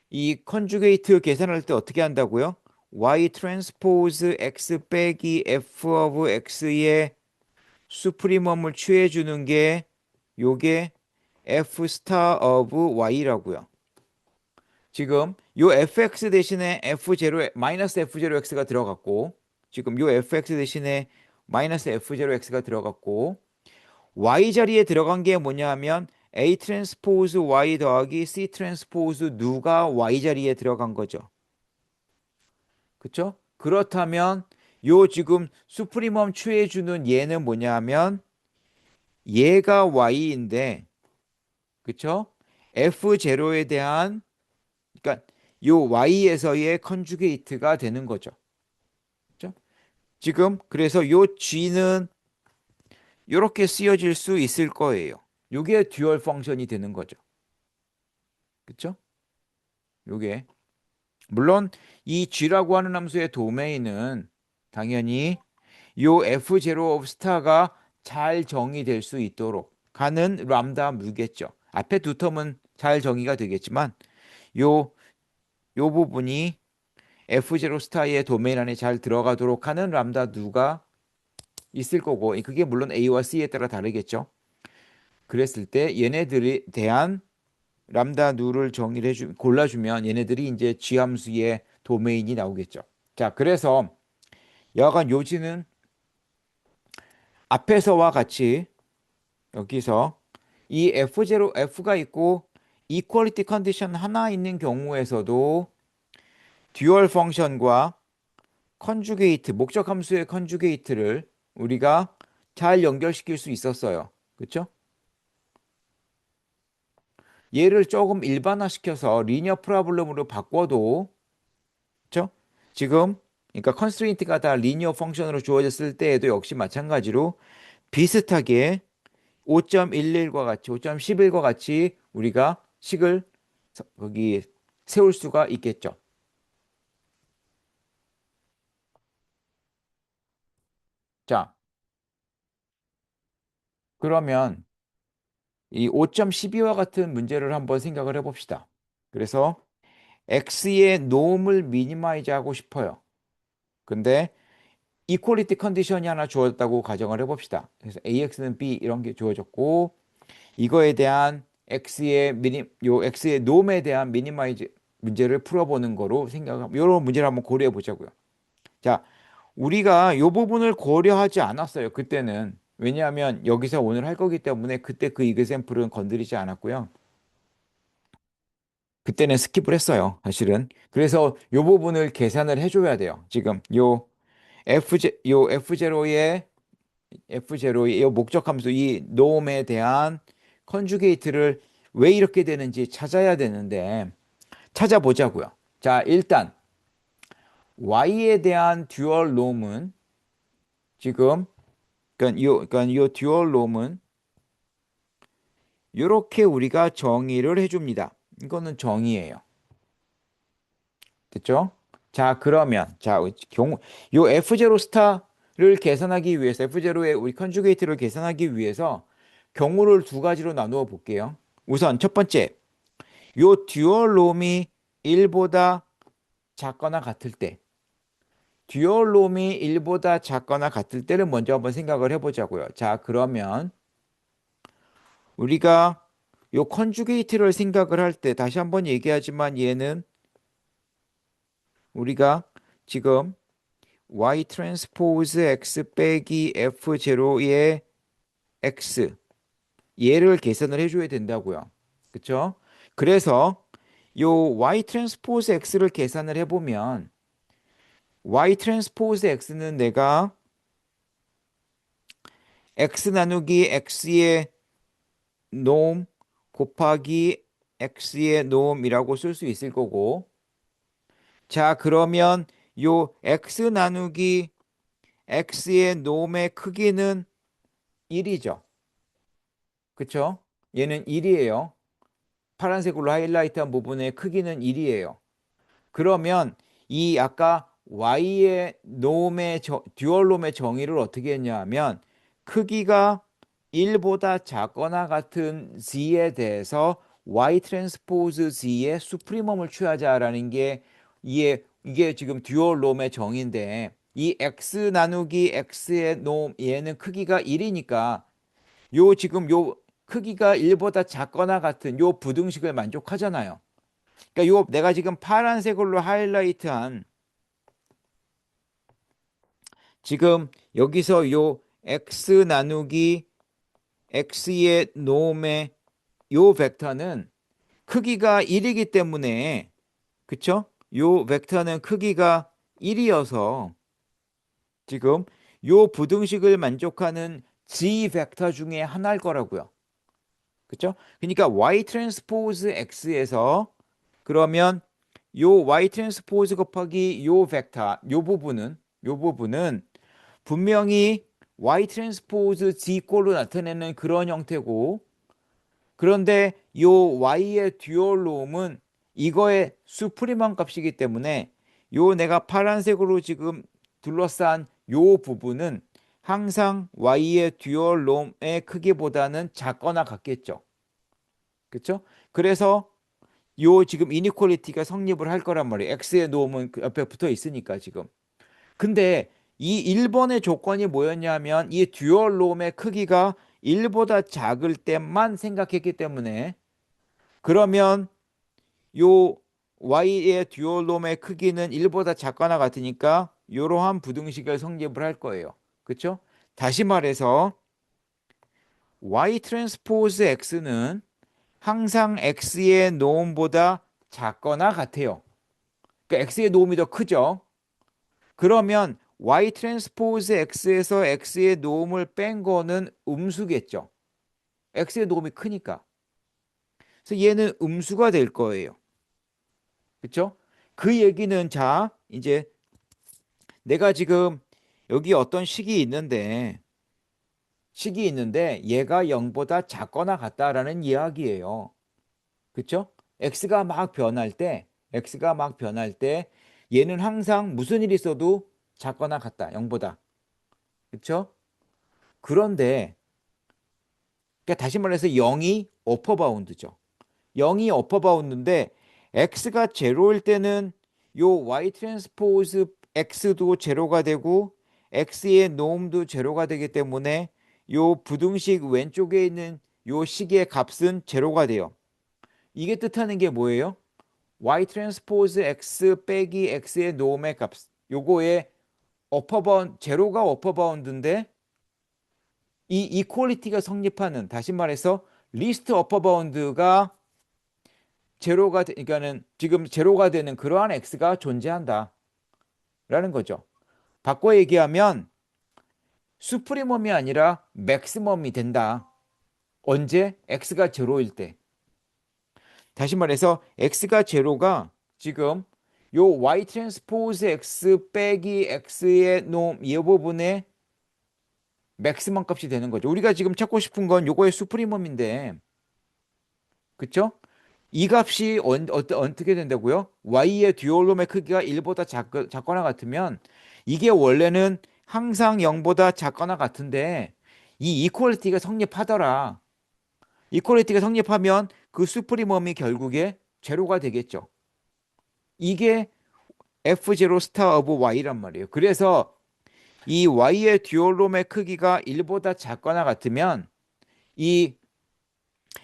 이 컨주게이트 계산할 때 어떻게 한다고요? y 트랜스포즈 x 빼기 f of x의 수프리멈을 취해 주는 게 요게 f 스타 of y라고요. 지금 요 fx 대신에 f0 마이너스 f0x가 들어갔고 지금 요 fx 대신에 마이너스 f0x가 들어갔고 y 자리에 들어간 게 뭐냐 하면 a 트랜스포즈 y 더하기 c 트랜스포즈 누가 y 자리에 들어간 거죠. 그쵸? 그렇다면 요 지금 수프리멈 취해주는 얘는 뭐냐 하면 얘가 y인데 그쵸? f0에 대한 그러니까 요 y에서의 컨주게이트가 되는 거죠. 그쵸? 지금 그래서 요 g는 이렇게 쓰여질 수 있을 거예요. 요게 듀얼 펑션이 되는 거죠. 그쵸? 요게 물론 이 g라고 하는 함수의 도메인은 당연히 요 f0 of star가 잘 정의될 수 있도록 가는 람다 무겠죠. 앞에 두 텀은 잘 정의가 되겠지만 요 부분이 f0 스타의 도메인 안에 잘 들어가도록 하는 람다 누가 있을 거고 그게 물론 a와 c에 따라 다르겠죠. 그랬을 때 얘네들에 대한 람다 누를 정의를 골라주면 얘네들이 이제 G함수의 도메인이 나오겠죠. 자, 그래서 여하간 요지는 앞에서와 같이 여기서 이 F가 있고 이퀄리티 컨디션 하나 있는 경우에서도 듀얼 펑션과 컨주게이트, 목적 함수의 컨주게이트를 우리가 잘 연결시킬 수 있었어요. 그렇죠? 얘를 조금 일반화시켜서 리니어 프로블럼으로 바꿔도 그렇죠? 지금 그러니까 컨스트레인트가 다 리니어 펑션으로 주어졌을 때에도 역시 마찬가지로 비슷하게 5.11과 같이 5.11과 같이 우리가 식을 거기 세울 수가 있겠죠. 자, 그러면 이 5.12와 같은 문제를 한번 생각을 해봅시다. 그래서 x의 놈을 미니마이즈 하고 싶어요. 근데 이퀄리티 컨디션이 하나 주어졌다고 가정을 해봅시다. 그래서 AX는 B 이런 게 주어졌고 이거에 대한 x의 놈에 대한 미니마이즈 문제를 풀어보는 거로 생각하면 이런 문제를 한번 고려해 보자고요. 자, 우리가 이 부분을 고려하지 않았어요. 그때는. 왜냐하면 여기서 오늘 할 거기 때문에 그때 그 이그샘플은 건드리지 않았고요. 그때는 스킵을 했어요. 사실은. 그래서 이 부분을 계산을 해줘야 돼요. 지금 요 F0의 이 목적 함수 이 놈에 대한 컨주게이트를 왜 이렇게 되는지 찾아야 되는데 찾아보자고요. 자, 일단 y에 대한 듀얼 놈은 지금 그러니까 요 듀얼 놈은 이렇게 우리가 정의를 해줍니다. 이거는 정의예요. 됐죠? 자, 그러면 요 F0 스타를 계산하기 위해서 F0의 우리 컨주게이트를 계산하기 위해서 경우를 두 가지로 나누어 볼게요. 우선 첫 번째, 요 듀얼 놈이 1보다 작거나 같을 때 듀얼 놈이 1보다 작거나 같을 때를 먼저 한번 생각을 해보자고요. 자, 그러면 우리가 요 컨주게이트를 생각을 할 때 다시 한번 얘기하지만 얘는 우리가 지금 y 트랜스포즈 x 빼기 f0의 x 얘를 계산을 해줘야 된다고요. 그쵸? 그래서 요 y 트랜스포즈 x를 계산을 해보면 y 트랜스포즈 x는 내가 x 나누기 x의 놈 곱하기 x의 놈이라고 쓸 수 있을 거고 자 그러면 요 x 나누기 x의 놈의 크기는 1이죠. 그쵸? 얘는 1이에요. 파란색으로 하이라이트한 부분의 크기는 1이에요. 그러면 이 아까 y의 듀얼 놈의 정의를 어떻게 했냐 하면 크기가 1보다 작거나 같은 z에 대해서 y 트랜스포즈 z의 수프리멈을 취하자라는 게 이게 지금 듀얼 놈의 정의인데 이 x 나누기 x의 놈 얘는 크기가 1이니까 지금 요 크기가 1보다 작거나 같은 요 부등식을 만족하잖아요. 그러니까 요 내가 지금 파란색으로 하이라이트한 지금 여기서 요 x 나누기 x의 놈의 요 벡터는 크기가 1이기 때문에 그쵸? 요 벡터는 크기가 1이어서 지금 요 부등식을 만족하는 g 벡터 중에 하나일 거라고요. 그쵸? 그러니까 y 트랜스포즈 x에서 그러면 요 y 트랜스포즈 곱하기 요 벡터 요 부분은 분명히 y 트랜스포즈 g 꼴로 나타내는 그런 형태고 그런데 요 y의 듀얼 놈은 이거의 수프리먼 값이기 때문에 요 내가 파란색으로 지금 둘러싼 요 부분은 항상 y의 듀얼 놈의 크기보다는 작거나 같겠죠. 그렇죠? 그래서 요 지금 이니퀄리티가 성립을 할 거란 말이에요. x의 놈은 그 옆에 붙어 있으니까 지금. 근데 이 1번의 조건이 뭐였냐면 이 듀얼 놈의 크기가 1보다 작을 때만 생각했기 때문에 그러면 요 y의 듀얼 놈의 크기는 1보다 작거나 같으니까 이러한 부등식을 성립을 할 거예요. 그렇죠? 다시 말해서 y 트랜스포즈 x는 항상 x의 놈보다 작거나 같아요. 그러니까 x의 놈이 더 크죠. 그러면 y 트랜스포즈 x에서 x의 놈을 뺀 거는 음수겠죠. x의 놈이 크니까. 그래서 얘는 음수가 될 거예요. 그렇죠? 그 얘기는 자, 이제 내가 지금 여기 어떤 식이 있는데 얘가 0보다 작거나 같다라는 이야기예요. 그렇죠? x가 막 변할 때 얘는 항상 무슨 일이 있어도 작거나 같다. 0보다. 그렇죠? 그런데 그러니까 다시 말해서 0이 어퍼 바운드죠. 0이 어퍼 바운드인데 x가 제로일 때는 요 y 트랜스포즈 x도 제로가 되고 x의 놈도 제로가 되기 때문에 요 부등식 왼쪽에 있는 요 식의 값은 제로가 돼요. 이게 뜻하는 게 뭐예요? y 트랜스포즈 x 빼기 x의 놈의 값 요거의 제로가 어퍼 바운드인데 이 이퀄리티가 성립하는, 다시 말해서 리스트 어퍼 바운드가 그러니까는 지금 제로가 되는 그러한 x가 존재한다라는 거죠. 바꿔 얘기하면 수프리멈이 아니라 맥시멈이 된다. 언제? x가 제로일 때. 다시 말해서 x가 제로가 지금 요 y 트랜스포즈 x 빼기 x의 놈 이 부분에 맥시멈 값이 되는 거죠. 우리가 지금 찾고 싶은 건 요거의 수프리멈인데, 그쵸? 이 값이 어떻게 된다고요? y의 듀얼놈의 크기가 1보다 작거나 같으면 이게 원래는 항상 0보다 작거나 같은데 이 이퀄리티가 성립하더라. 이퀄리티가 성립하면 그 수프리멈이 결국에 제로가 되겠죠. 이게 f0 스타 오브 y란 말이에요. 그래서 이 y의 듀얼놈의 크기가 1보다 작거나 같으면 이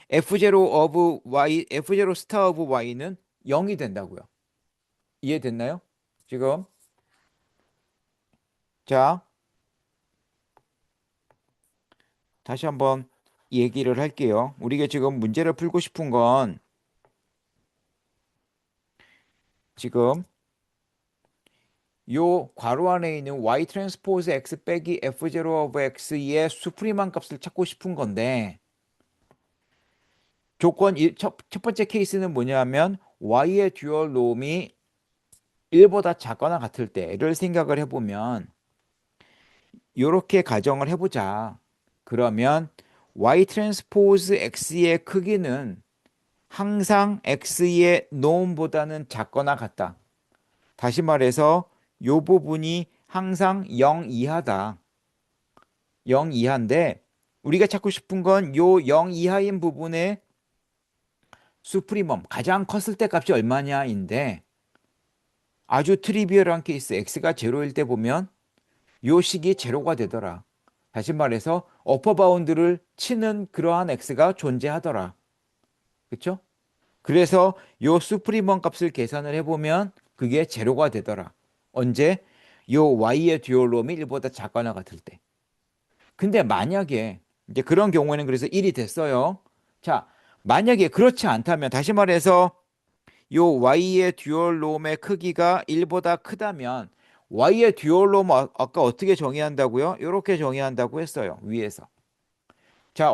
f0 of y, f0 스타 오브 y는 0이 된다고요. 이해됐나요? 지금 자, 다시 한번 얘기를 할게요. 우리가 지금 문제를 풀고 싶은 건 지금 요 괄호 안에 있는 y 트랜스포즈 x 빼기 f0 of x의 수프리만 값을 찾고 싶은 건데 첫 번째 케이스는 뭐냐면 y의 듀얼 놈이 1보다 작거나 같을 때를 생각을 해보면 이렇게 가정을 해보자. 그러면 y 트랜스포즈 x의 크기는 항상 x의 놈보다는 작거나 같다. 다시 말해서 이 부분이 항상 0 이하다. 0 이하인데 우리가 찾고 싶은 건 요 0 이하인 부분의 수프리멈, 가장 컸을 때 값이 얼마냐인데 아주 트리비얼한 케이스 x가 제로일 때 보면 요 식이 제로가 되더라. 다시 말해서 어퍼 바운드를 치는 그러한 x가 존재하더라. 그렇죠? 그래서 요 수프리먼 값을 계산을 해보면 그게 제로가 되더라. 언제? 요 y의 듀얼놈이 1보다 작거나 같을 때. 근데 만약에 이제 그런 경우에는 그래서 1이 됐어요. 자, 만약에 그렇지 않다면 다시 말해서 요 y의 듀얼놈의 크기가 1보다 크다면 y의 듀얼놈 아까 어떻게 정의한다고요? 이렇게 정의한다고 했어요. 위에서. 자,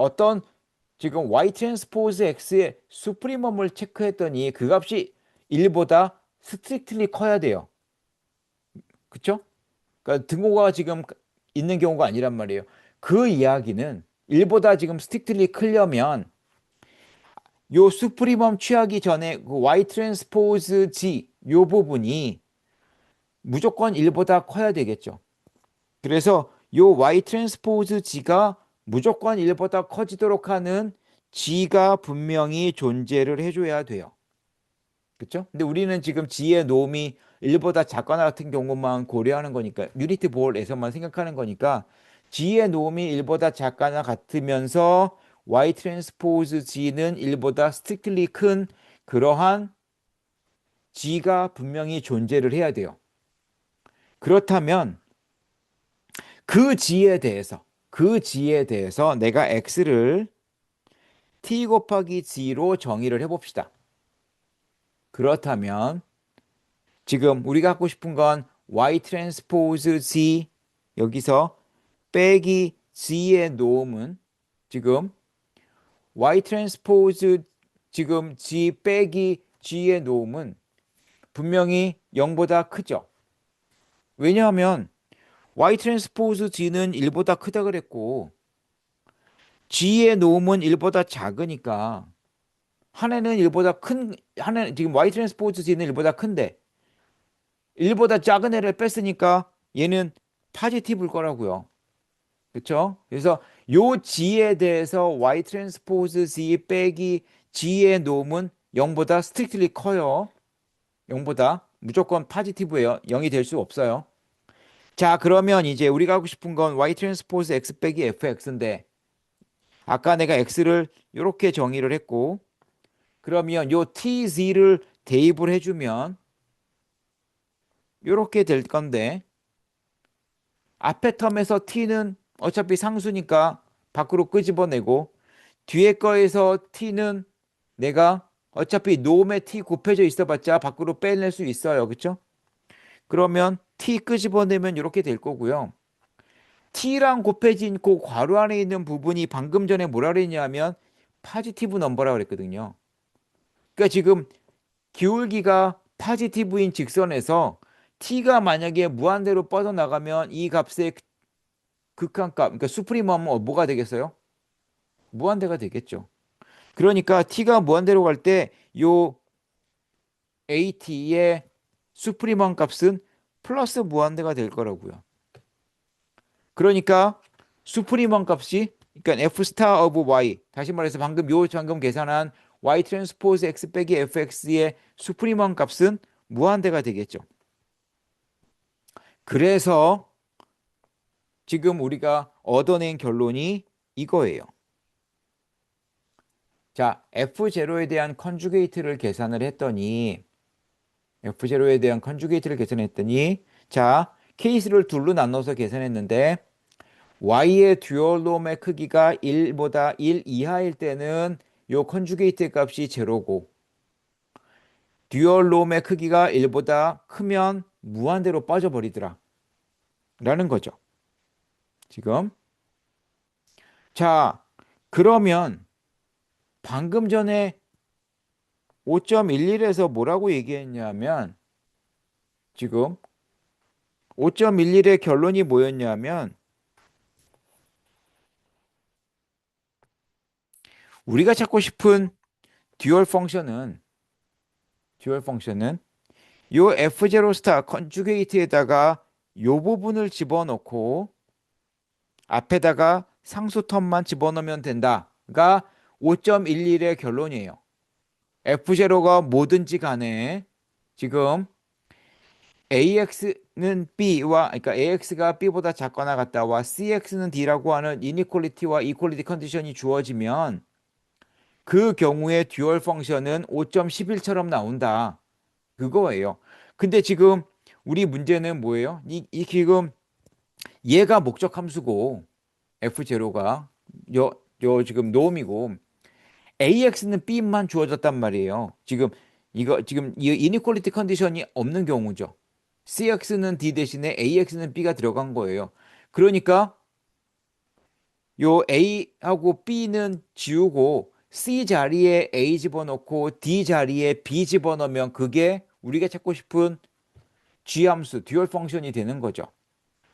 지금 y 트랜스포즈 x의 수프리멈을 체크했더니 그 값이 1보다 스트릭트리 커야 돼요. 그쵸? 그러니까 등호가 지금 있는 경우가 아니란 말이에요. 그 이야기는 1보다 지금 스트릭트리 크려면 요 수프리멈 취하기 전에 그 y 트랜스포즈 g 요 부분이 무조건 1보다 커야 되겠죠. 그래서 요 y 트랜스포즈 g가 무조건 1보다 커지도록 하는 g가 분명히 존재를 해줘야 돼요. 그렇죠? 근데 우리는 지금 g의 놈이 1보다 작거나 같은 경우만 고려하는 거니까 유니트 볼에서만 생각하는 거니까 g의 놈이 1보다 작거나 같으면서 y 트랜스포즈 g는 1보다 스트릭트리 큰 그러한 g가 분명히 존재를 해야 돼요. 그렇다면 그 g에 대해서 내가 x를 t 곱하기 g로 정의를 해봅시다. 그렇다면 지금 우리가 갖고 싶은 건 y 트랜스포즈 g 여기서 빼기 g의 놈은 지금 y 트랜스포즈 지금 g 빼기 g의 놈은 분명히 0보다 크죠. 왜냐하면 y 트랜스포즈 g는 1보다 크다 그랬고 g의 놈은 1보다 작으니까 하나는 지금 y 트랜스포즈 g는 1보다 큰데 1보다 작은 애를 뺐으니까 얘는 파지티브일 거라고요. 그렇죠? 그래서 요 g에 대해서 y 트랜스포즈 g 빼기 g의 놈은 0보다 스트릭트리 커요. 0보다 무조건 파지티브예요. 0이 될 수 없어요. 자, 그러면 이제 우리가 하고 싶은 건 y 트랜스포즈 x 빼기 fx인데 아까 내가 x를 이렇게 정의를 했고 그러면 요 tz를 대입을 해주면 이렇게 될 건데 앞에 텀에서 t는 어차피 상수니까 밖으로 끄집어내고 뒤에 거에서 t는 내가 어차피 놈에 t 곱해져 있어봤자 밖으로 빼낼 수 있어요. 그쵸? 그러면 t 끄집어내면 이렇게 될 거고요. t랑 곱해진 그 괄호 안에 있는 부분이 방금 전에 뭐라 그랬냐면 파지티브 넘버라고 그랬거든요. 그러니까 지금 기울기가 파지티브인 직선에서 t가 만약에 무한대로 뻗어나가면 이 값의 극한값, 그러니까 수프리멈은 뭐가 되겠어요? 무한대가 되겠죠. 그러니까 t가 무한대로 갈 때 요 at의 수프리멈 값은 플러스 무한대가 될 거라고요. 그러니까 수프리먼 값이 그러니까 f 스타 오브 y 다시 말해서 방금 계산한 y 트랜스포즈 x 빼기 fx의 수프리먼 값은 무한대가 되겠죠. 그래서 지금 우리가 얻어낸 결론이 이거예요. 자, f0에 대한 컨주게이트를 계산을 했더니 f0에 대한 컨주게이트를 계산했더니 자, 케이스를 둘로 나눠서 계산했는데 y의 듀얼놈의 크기가 1보다 1 이하일 때는 요 컨주게이트 값이 제로고 듀얼놈의 크기가 1보다 크면 무한대로 빠져버리더라 라는 거죠. 지금 자 그러면 방금 전에 5.11에서 뭐라고 얘기했냐면 지금 5.11의 결론이 뭐였냐면 우리가 찾고 싶은 듀얼 펑션은 요 F0 스타 컨주게이트에다가 요 부분을 집어넣고 앞에다가 상수 텀만 집어넣으면 된다가 5.11의 결론이에요. F0가 뭐든지 간에 지금 AX는 B와 그러니까 AX가 B보다 작거나 같다와 CX는 D라고 하는 이니퀄리티와 이퀄리티 컨디션이 주어지면 그 경우에 듀얼 펑션은 5.11처럼 나온다. 그거예요. 근데 지금 우리 문제는 뭐예요? 이 지금 얘가 목적 함수고 F0가 요 지금 놈이고 AX는 B만 주어졌단 말이에요. 지금 이거 지금 이 이니퀄리티 컨디션이 없는 경우죠. CX는 D 대신에 AX는 B가 들어간 거예요. 그러니까 요 A하고 B는 지우고 C 자리에 A 집어넣고 D 자리에 B 집어넣으면 그게 우리가 찾고 싶은 G함수, 듀얼 펑션이 되는 거죠.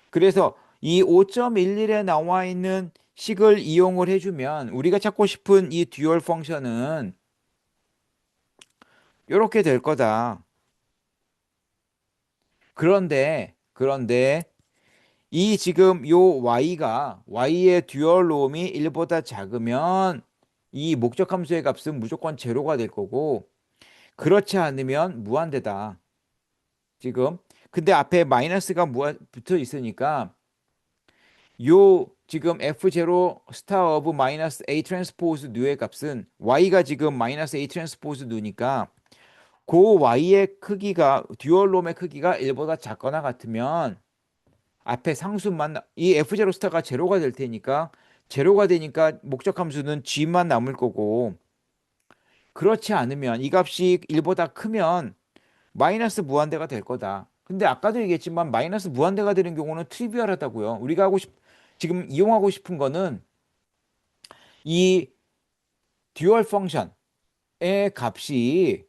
그래서 이 5.11에 나와 있는 식을 이용을 해주면 우리가 찾고 싶은 이 듀얼 펑션은 이렇게 될 거다. 그런데 이 지금 요 y의 듀얼 놈이 1보다 작으면 이 목적 함수의 값은 무조건 제로가 될 거고 그렇지 않으면 무한대다. 지금 근데 앞에 마이너스가 붙어 있으니까 요 지금 f0 스타 오브 마이너스 a 트랜스포즈 누의 값은 y가 지금 마이너스 a 트랜스포즈 누니까 그 y의 크기가 듀얼 놈의 크기가 1보다 작거나 같으면 앞에 상수만 이 f0 스타가 제로가 될 테니까 제로가 되니까 목적 함수는 g만 남을 거고 그렇지 않으면 이 값이 1보다 크면 마이너스 무한대가 될 거다. 근데 아까도 얘기했지만 마이너스 무한대가 되는 경우는 트리비얼하다고요. 우리가 지금 이용하고 싶은 거는 이 듀얼 펑션의 값이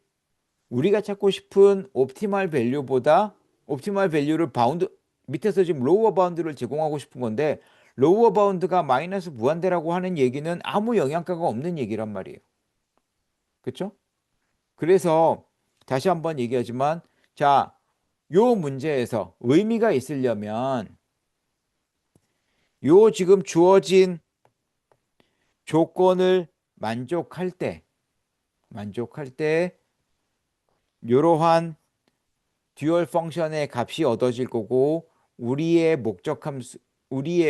우리가 찾고 싶은 옵티멀 밸류보다 옵티멀 밸류를 바운드 밑에서 지금 로우어 바운드를 제공하고 싶은 건데 로우어 바운드가 마이너스 무한대라고 하는 얘기는 아무 영향가가 없는 얘기란 말이에요. 그렇죠? 그래서 다시 한번 얘기하지만 자, 요 문제에서 의미가 있으려면 요 지금 주어진 조건을 만족할 때 이러한 듀얼 펑션의 값이 얻어질 거고 우리의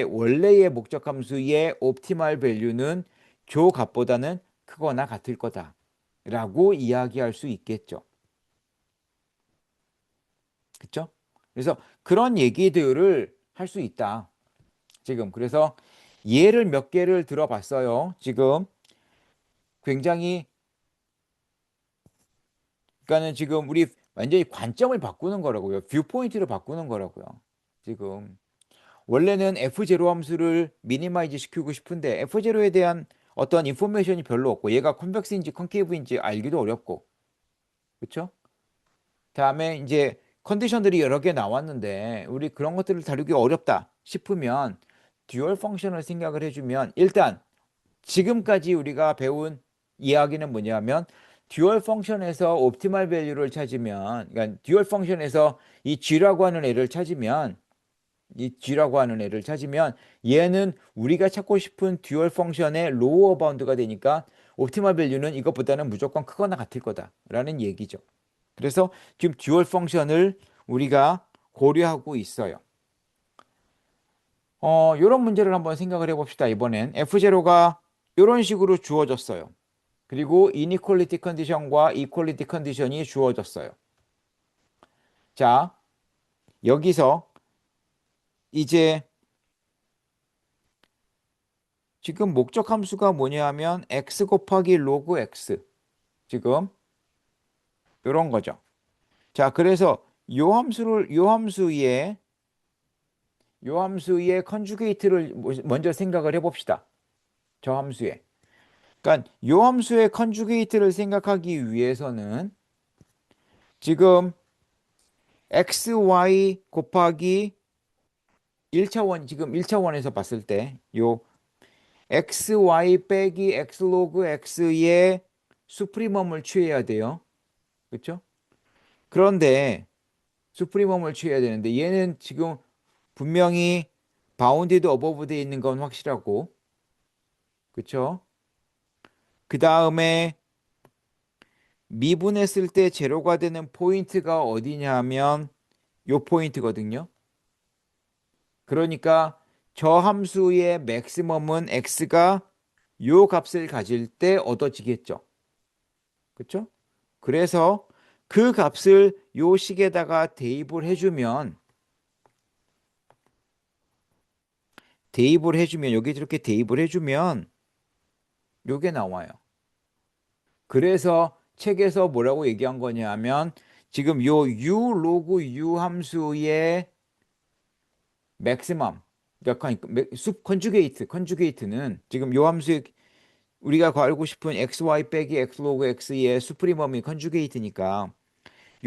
원래의 목적 함수의 옵티멀 밸류는 조 값보다는 크거나 같을 거다라고 이야기할 수 있겠죠. 그렇죠? 그래서 그런 얘기들을 할 수 있다. 지금 그래서 예를 몇 개를 들어봤어요. 지금 굉장히 그러니까는 지금 우리 완전히 관점을 바꾸는 거라고요. 뷰 포인트를 바꾸는 거라고요. 지금 원래는 F0 함수를 미니마이즈 시키고 싶은데 F0에 대한 어떤 인포메이션이 별로 없고 얘가 컨벡스인지 컨케이브인지 알기도 어렵고 그렇죠? 다음에 이제 컨디션들이 여러 개 나왔는데 우리 그런 것들을 다루기 어렵다 싶으면 듀얼 펑션을 생각을 해주면 일단 지금까지 우리가 배운 이야기는 뭐냐면 듀얼 펑션에서 옵티멀 밸류를 찾으면 그러니까 듀얼 펑션에서 이 g라고 하는 애를 찾으면 이 g라고 하는 애를 찾으면 얘는 우리가 찾고 싶은 듀얼 펑션의 로어 바운드가 되니까 옵티멀 밸류는 이것보다는 무조건 크거나 같을 거다라는 얘기죠. 그래서 지금 듀얼 펑션을 우리가 고려하고 있어요. 이런 문제를 한번 생각을 해봅시다. 이번엔 F0가 이런 식으로 주어졌어요. 그리고 이니퀄리티 컨디션과 이퀄리티 컨디션이 주어졌어요. 자, 여기서 이제 지금 목적 함수가 뭐냐 하면 x 곱하기 로그 x 지금 이런 거죠. 자, 그래서 요 함수의 컨주게이트를 먼저 생각을 해봅시다. 저 함수에. 그러니까 요 함수의 컨주게이트를 생각하기 위해서는 지금 xy 곱하기 1차원 지금 1차원에서 봤을 때 요 xy 빼기 x 로그 x의 수프리멈을 취해야 돼요. 그렇죠? 그런데 수프리멈을 취해야 되는데 얘는 지금 분명히 바운디드 어버브 돼 있는 건 확실하고 그렇죠? 그 다음에 미분했을 때 제로가 되는 포인트가 어디냐 하면 요 포인트거든요. 그러니까 저 함수의 맥시멈은 x가 요 값을 가질 때 얻어지겠죠. 그렇죠? 그래서 그 값을 요 식에다가 대입을 해주면 여기 이렇게 대입을 해주면 요게 나와요. 그래서 책에서 뭐라고 얘기한 거냐 하면 지금 요 u 로그 u 함수의 맥시멈 그러니까 컨주게이트는 지금 요 함수의 우리가 알고 싶은 xy 빼기 x 로그 x의 수프리멈이 컨주게이트니까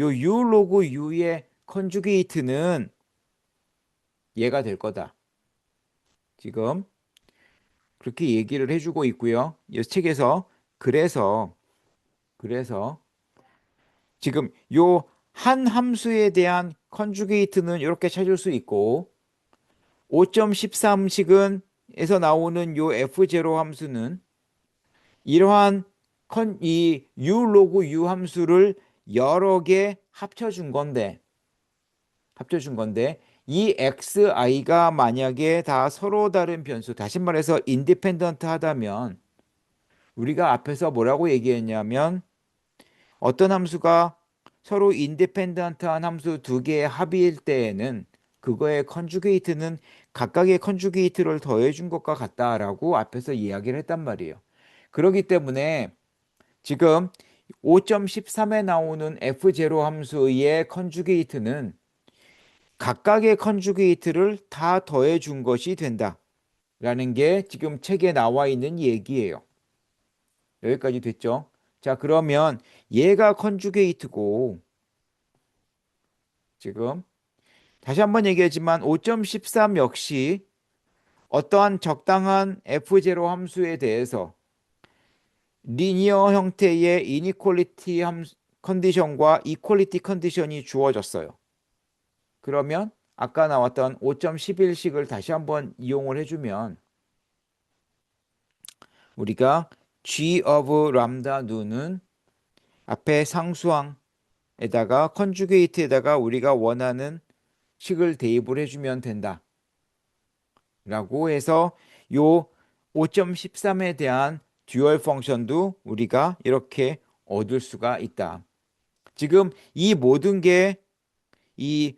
요 u 로그 u의 컨주게이트는 얘가 될 거다. 지금 그렇게 얘기를 해주고 있고요. 이 책에서 그래서 그래서 지금 요 한 함수에 대한 컨주게이트는 이렇게 찾을 수 있고 5.13식은 에서 나오는 요 F0 함수는 이러한 이 U 로그 U 함수를 여러 개 합쳐준 건데 이 XI가 만약에 다 서로 다른 변수 다시 말해서 인디펜던트 하다면 우리가 앞에서 뭐라고 얘기했냐면 어떤 함수가 서로 인디펜던트한 함수 두 개의 합일 때에는 그거의 컨주게이트는 각각의 컨주게이트를 더해준 것과 같다라고 앞에서 이야기를 했단 말이에요. 그렇기 때문에 지금 5.13에 나오는 F0 함수의 컨주게이트는 각각의 컨주게이트를 다 더해준 것이 된다라는 게 지금 책에 나와 있는 얘기예요. 여기까지 됐죠? 자, 그러면 얘가 컨주게이트고 지금 다시 한번 얘기하지만 5.13 역시 어떠한 적당한 F0 함수에 대해서 리니어 형태의 이니퀄리티 컨디션과 이퀄리티 컨디션이 주어졌어요. 그러면 아까 나왔던 5.11식을 다시 한번 이용을 해주면 우리가 g of 람다 누는 앞에 상수항에다가 컨주게이트에다가 우리가 원하는 식을 대입을 해주면 된다. 라고 해서 요 5.13에 대한 듀얼 펑션도 우리가 이렇게 얻을 수가 있다. 지금 이 모든 게 이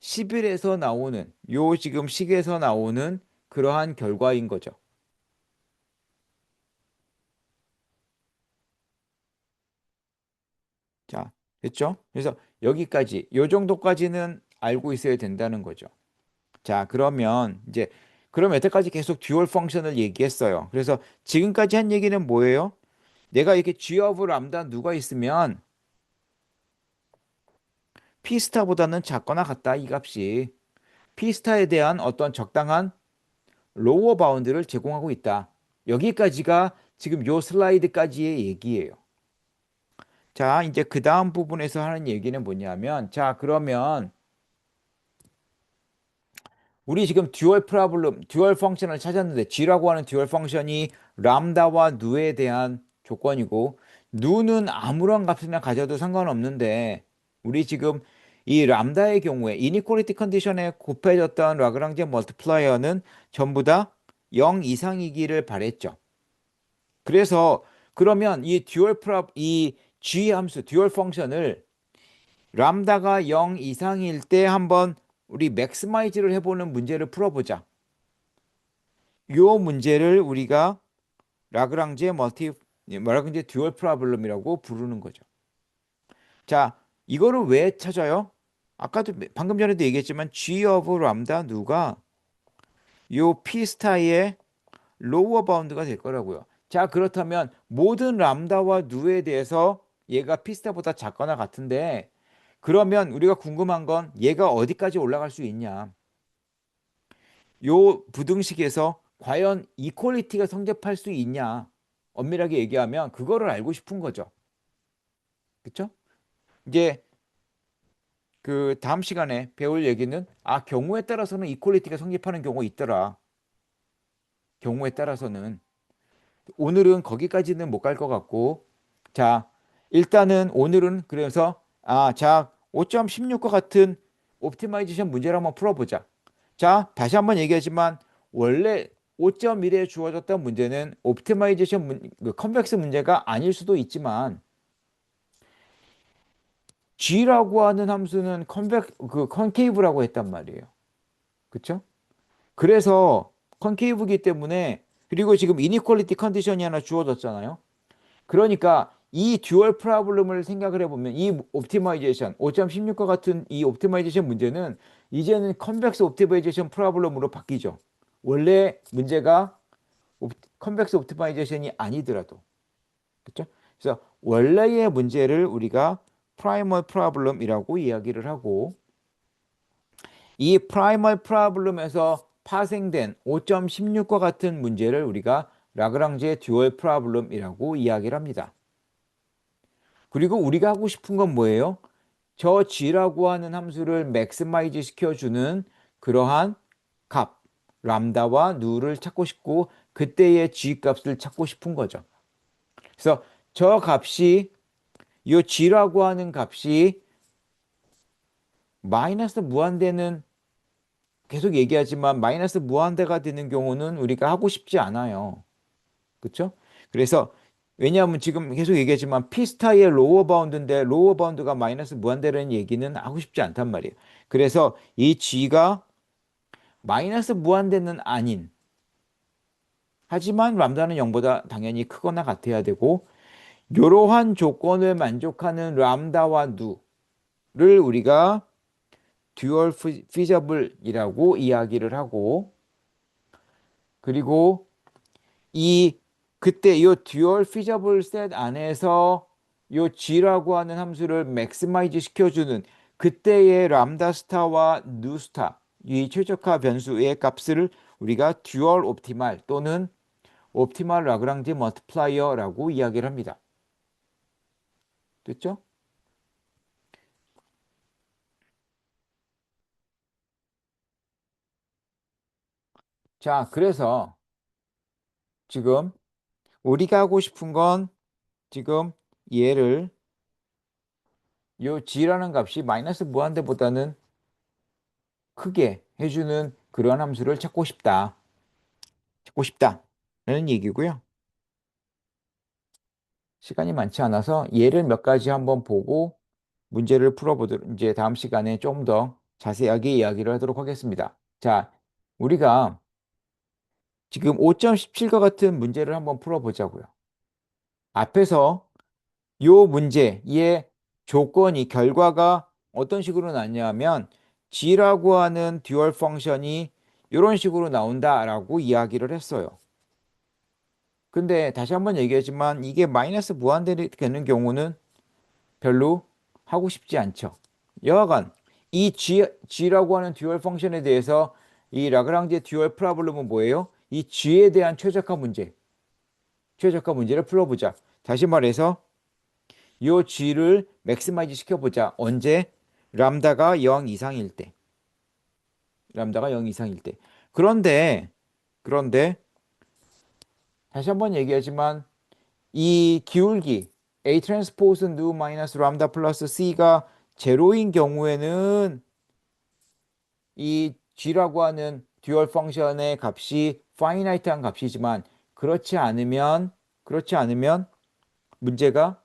10일에서 나오는, 요 지금 식에서 나오는 그러한 결과인 거죠. 자, 됐죠? 그래서 여기까지, 요 정도까지는 알고 있어야 된다는 거죠. 자, 그러면 이제, 그럼 여태까지 계속 듀얼 펑션을 얘기했어요. 그래서 지금까지 한 얘기는 뭐예요? 내가 이렇게 G of 람다 누가 있으면 P스타보다는 작거나 같다, 이 값이. P스타에 대한 어떤 적당한 로워 바운드를 제공하고 있다. 여기까지가 지금 요 슬라이드까지의 얘기예요. 자, 이제 그 다음 부분에서 하는 얘기는 뭐냐면, 자, 그러면 우리 지금 듀얼 프로블럼, 듀얼 펑션을 찾았는데 G라고 하는 듀얼 펑션이 람다와 누에 대한 조건이고 누는 아무런 값이나 가져도 상관없는데 우리 지금 이 람다의 경우에 이니퀄리티 컨디션에 곱해졌던 라그랑제 멀티플라이어는 전부 다 0 이상이기를 바랬죠. 그래서 그러면 이 G 함수, 듀얼 펑션을 람다가 0 이상일 때 한번 우리 맥스마이즈를 해보는 문제를 풀어보자. 요 문제를 우리가 라그랑제 듀얼 프로블럼이라고 부르는 거죠. 자, 이거를 왜 찾아요? 아까도 방금 전에도 얘기했지만 G of 람다 누가 요 P 스타의 로워 바운드가 될 거라고요. 자, 그렇다면 모든 람다와 누에 대해서 얘가 P 스타보다 작거나 같은데 그러면 우리가 궁금한 건 얘가 어디까지 올라갈 수 있냐? 요 부등식에서 과연 이퀄리티가 성립할 수 있냐? 엄밀하게 얘기하면 그거를 알고 싶은 거죠. 그쵸? 이제 그 다음 시간에 배울 얘기는 경우에 따라서는 이퀄리티가 성립하는 경우가 있더라. 경우에 따라서는 오늘은 거기까지는 못 갈 것 같고 자, 일단은 오늘은 그래서 자, 5.16과 같은 옵티마이제이션 문제를 한번 풀어보자. 자, 다시 한번 얘기하지만 원래 5.1에 주어졌던 문제는 옵티마이제이션 그 컨벡스 문제가 아닐 수도 있지만 G라고 하는 함수는 컨케이브라고 했단 말이에요. 그쵸? 그래서 컨케이브기 때문에 그리고 지금 이니퀄리티 컨디션이 하나 주어졌잖아요. 그러니까 이 듀얼 프로블럼을 생각을 해보면 이 옵티마이제이션 5.16과 같은 이 옵티마이제이션 문제는 이제는 컨벡스 옵티마이제이션 프로블럼으로 바뀌죠. 원래 문제가 컨벡스 옵티마이제이션이 아니더라도 그렇죠? 그래서 원래의 문제를 우리가 프라이멀 프로블럼이라고 이야기를 하고 이 프라이멀 프로블럼에서 파생된 5.16과 같은 문제를 우리가 라그랑제 듀얼 프로블럼이라고 이야기를 합니다. 그리고 우리가 하고 싶은 건 뭐예요? 저 G라고 하는 함수를 맥시마이즈 시켜주는 그러한 값, 람다와 누를 찾고 싶고 그때의 G 값을 찾고 싶은 거죠. 그래서 저 값이 이 G라고 하는 값이 마이너스 무한대는 계속 얘기하지만 마이너스 무한대가 되는 경우는 우리가 하고 싶지 않아요. 그렇죠? 그래서 왜냐하면 지금 계속 얘기하지만 P스타의 로어 바운드인데 로어 바운드가 마이너스 무한대라는 얘기는 하고 싶지 않단 말이에요. 그래서 이 G가 마이너스 무한대는 아닌 하지만 람다는 0보다 당연히 크거나 같아야 되고 이러한 조건을 만족하는 람다와 누를 우리가 듀얼 피저블이라고 이야기를 하고 그리고 이 그때 이 듀얼 피저블 셋 안에서 이 G라고 하는 함수를 맥시마이즈 시켜주는 그때의 람다 스타와 누 스타 이 최적화 변수의 값을 우리가 듀얼 옵티말 또는 옵티말 라그랑제 멀티플라이어라고 이야기를 합니다. 됐죠? 자, 그래서 지금 우리가 하고 싶은 건 지금 얘를 요 G라는 값이 마이너스 무한대보다는 크게 해주는 그런 함수를 찾고 싶다라는 얘기고요. 시간이 많지 않아서 예를 몇 가지 한번 보고 문제를 풀어보도록 이제 다음 시간에 좀 더 자세하게 이야기를 하도록 하겠습니다. 자, 우리가 지금 5.17과 같은 문제를 한번 풀어보자고요. 앞에서 요 문제의 조건이 결과가 어떤 식으로 나냐면 g라고 하는 듀얼 펑션이 이런 식으로 나온다라고 이야기를 했어요. 근데 다시 한번 얘기하지만 이게 마이너스 무한대로 되는 경우는 별로 하고 싶지 않죠. 여하간 이 g라고 하는 듀얼 펑션에 대해서 이 라그랑지의 듀얼 프로블럼은 뭐예요? 이 g에 대한 최적화 문제를 풀어보자. 다시 말해서 이 g를 맥시마이즈 시켜보자. 언제? 람다가 0 이상일 때. 람다가 0 이상일 때. 그런데 다시 한번 얘기하지만 이 기울기 A 트랜스포즈 누 마이너스 람다 플러스 C가 제로인 경우에는 이 g라고 하는 듀얼 펑션의 값이 파이나이트한 값이지만 그렇지 않으면 문제가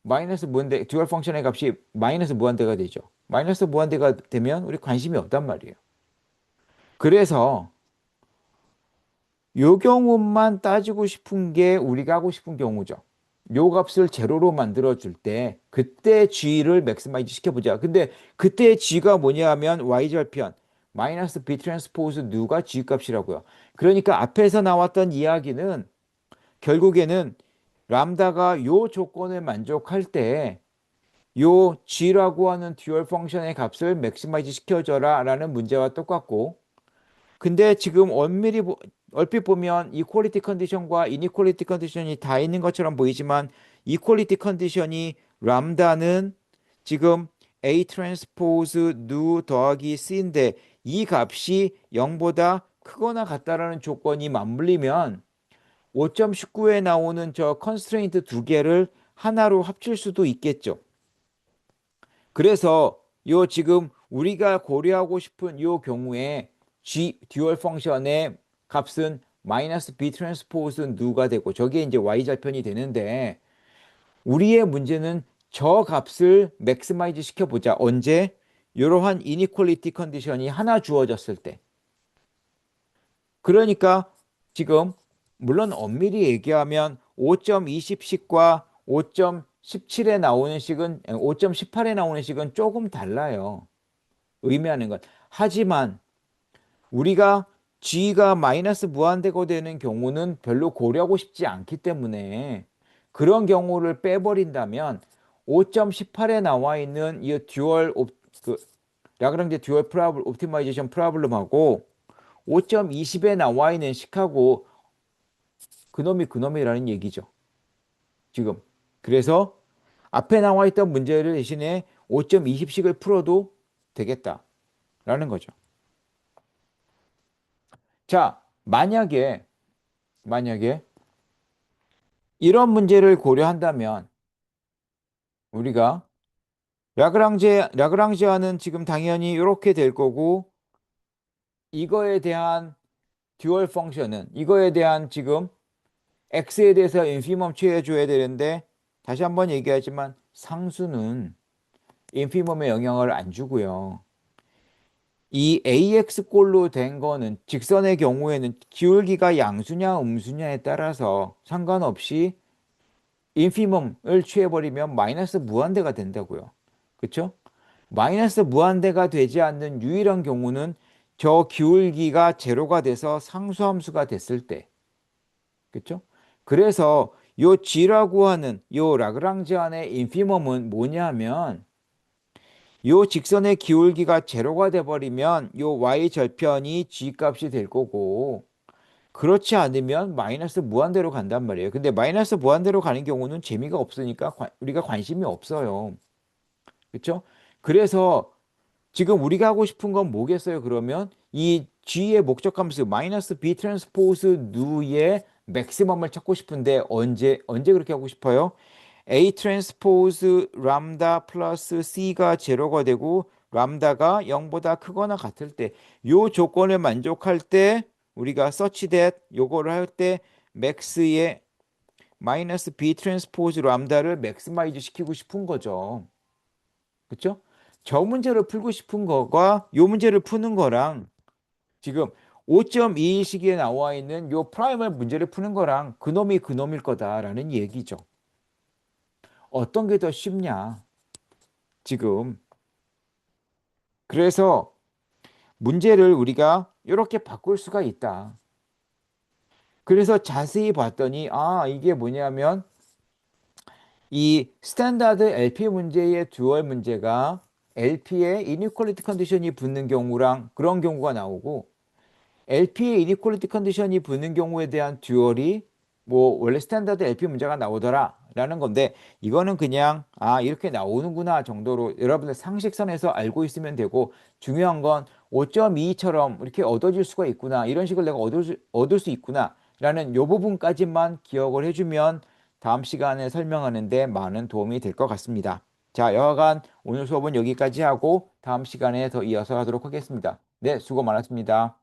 마이너스 무한대 듀얼 펑션의 값이 마이너스 무한대가 되죠. 마이너스 무한대가 되면 우리 관심이 없단 말이에요. 그래서 요 경우만 따지고 싶은 게 우리가 하고 싶은 경우죠. 요 값을 제로로 만들어 줄 때 그때 g를 맥시마이즈 시켜보자. 근데 그때 g가 뭐냐 하면 y절편 마이너스 b 트랜스포즈 누가 g 값이라고요. 그러니까 앞에서 나왔던 이야기는 결국에는 람다가 요 조건을 만족할 때 요 g라고 하는 듀얼 펑션의 값을 맥시마이즈 시켜줘라 라는 문제와 똑같고 근데 지금 얼핏 보면 이퀄리티 컨디션과 이니퀄리티 컨디션이 다 있는 것처럼 보이지만 이퀄리티 컨디션이 람다는 지금 A 트랜스포즈 누 더하기 C인데 이 값이 0보다 크거나 같다라는 조건이 맞물리면 5.19에 나오는 저 컨스트레인트 두 개를 하나로 합칠 수도 있겠죠. 그래서 요 지금 우리가 고려하고 싶은 요 경우에 G 듀얼 펑션의 값은 마이너스 B 트랜스포즈 누가 되고 저게 이제 Y절편이 되는데 우리의 문제는 저 값을 맥시마이즈 시켜보자. 언제? 이러한 이니퀄리티 컨디션이 하나 주어졌을 때. 그러니까 지금 물론 엄밀히 얘기하면 5.20식과 5.17에 나오는 식은 5.18에 나오는 식은 조금 달라요. 의미하는 것. 하지만 우리가 g가 마이너스 무한대가 되는 경우는 별로 고려하고 싶지 않기 때문에 그런 경우를 빼버린다면 5.18에 나와 있는 이 그 라그랑제 듀얼 옵티마이제이션 프로블럼하고 5.20에 나와 있는 식하고 그놈이라는 얘기죠. 지금. 그래서 앞에 나와 있던 문제를 대신에 5.20식을 풀어도 되겠다라는 거죠. 자, 만약에 이런 문제를 고려한다면 우리가 라그랑지아는 지금 당연히 이렇게 될 거고 이거에 대한 이거에 대한 지금 x에 대해서 인피멈 취해줘야 되는데 다시 한번 얘기하지만 상수는 인피멈에 영향을 안 주고요. 이 AX꼴로 된 거는 직선의 경우에는 기울기가 양수냐 음수냐에 따라서 상관없이 인피멈을 취해버리면 마이너스 무한대가 된다고요. 그렇죠? 마이너스 무한대가 되지 않는 유일한 경우는 저 기울기가 제로가 돼서 상수함수가 됐을 때. 그렇죠? 그래서 요 g라고 하는 요 라그랑지안의 인피멈은 뭐냐면 요 직선의 기울기가 제로가 돼버리면 요 y 절편이 g 값이 될 거고 그렇지 않으면 마이너스 무한대로 간단 말이에요. 근데 마이너스 무한대로 가는 경우는 재미가 없으니까 우리가 관심이 없어요. 그렇죠? 그래서 지금 우리가 하고 싶은 건 뭐겠어요? 그러면 이 g의 목적 함수 마이너스 b 트랜스포즈 누의 맥시멈을 찾고 싶은데 언제 그렇게 하고 싶어요? a 트랜스포즈 람다 플러스 c가 제로가 되고 람다가 0보다 크거나 같을 때 요 조건을 만족할 때 우리가 such that 요거를 할 때 맥스의 마이너스 b 트랜스포즈 람다를 맥시마이즈 시키고 싶은 거죠. 그렇죠? 저 문제를 풀고 싶은 거가 요 문제를 푸는 거랑 지금 5.2시기에 나와 있는 요 프라이멀 문제를 푸는 거랑 그놈이 그놈일 거다라는 얘기죠. 어떤 게 더 쉽냐? 지금. 그래서 문제를 우리가 이렇게 바꿀 수가 있다. 그래서 자세히 봤더니, 아, 이게 뭐냐면, 이 스탠다드 LP 문제의 듀얼 문제가 LP에 이니퀄리티 컨디션이 붙는 경우랑 그런 경우가 나오고, LP의 이니퀄리티 컨디션이 붙는 경우에 대한 듀얼이 뭐 원래 스탠다드 LP 문제가 나오더라 라는 건데 이거는 그냥 아 이렇게 나오는구나 정도로 여러분들 상식선에서 알고 있으면 되고 중요한 건 5.2처럼 이렇게 얻어질 수가 있구나 이런 식으로 내가 얻을 수 있구나 라는 요 부분까지만 기억을 해주면 다음 시간에 설명하는데 많은 도움이 될 것 같습니다. 자, 여하간 오늘 수업은 여기까지 하고 다음 시간에 더 이어서 하도록 하겠습니다. 네, 수고 많았습니다.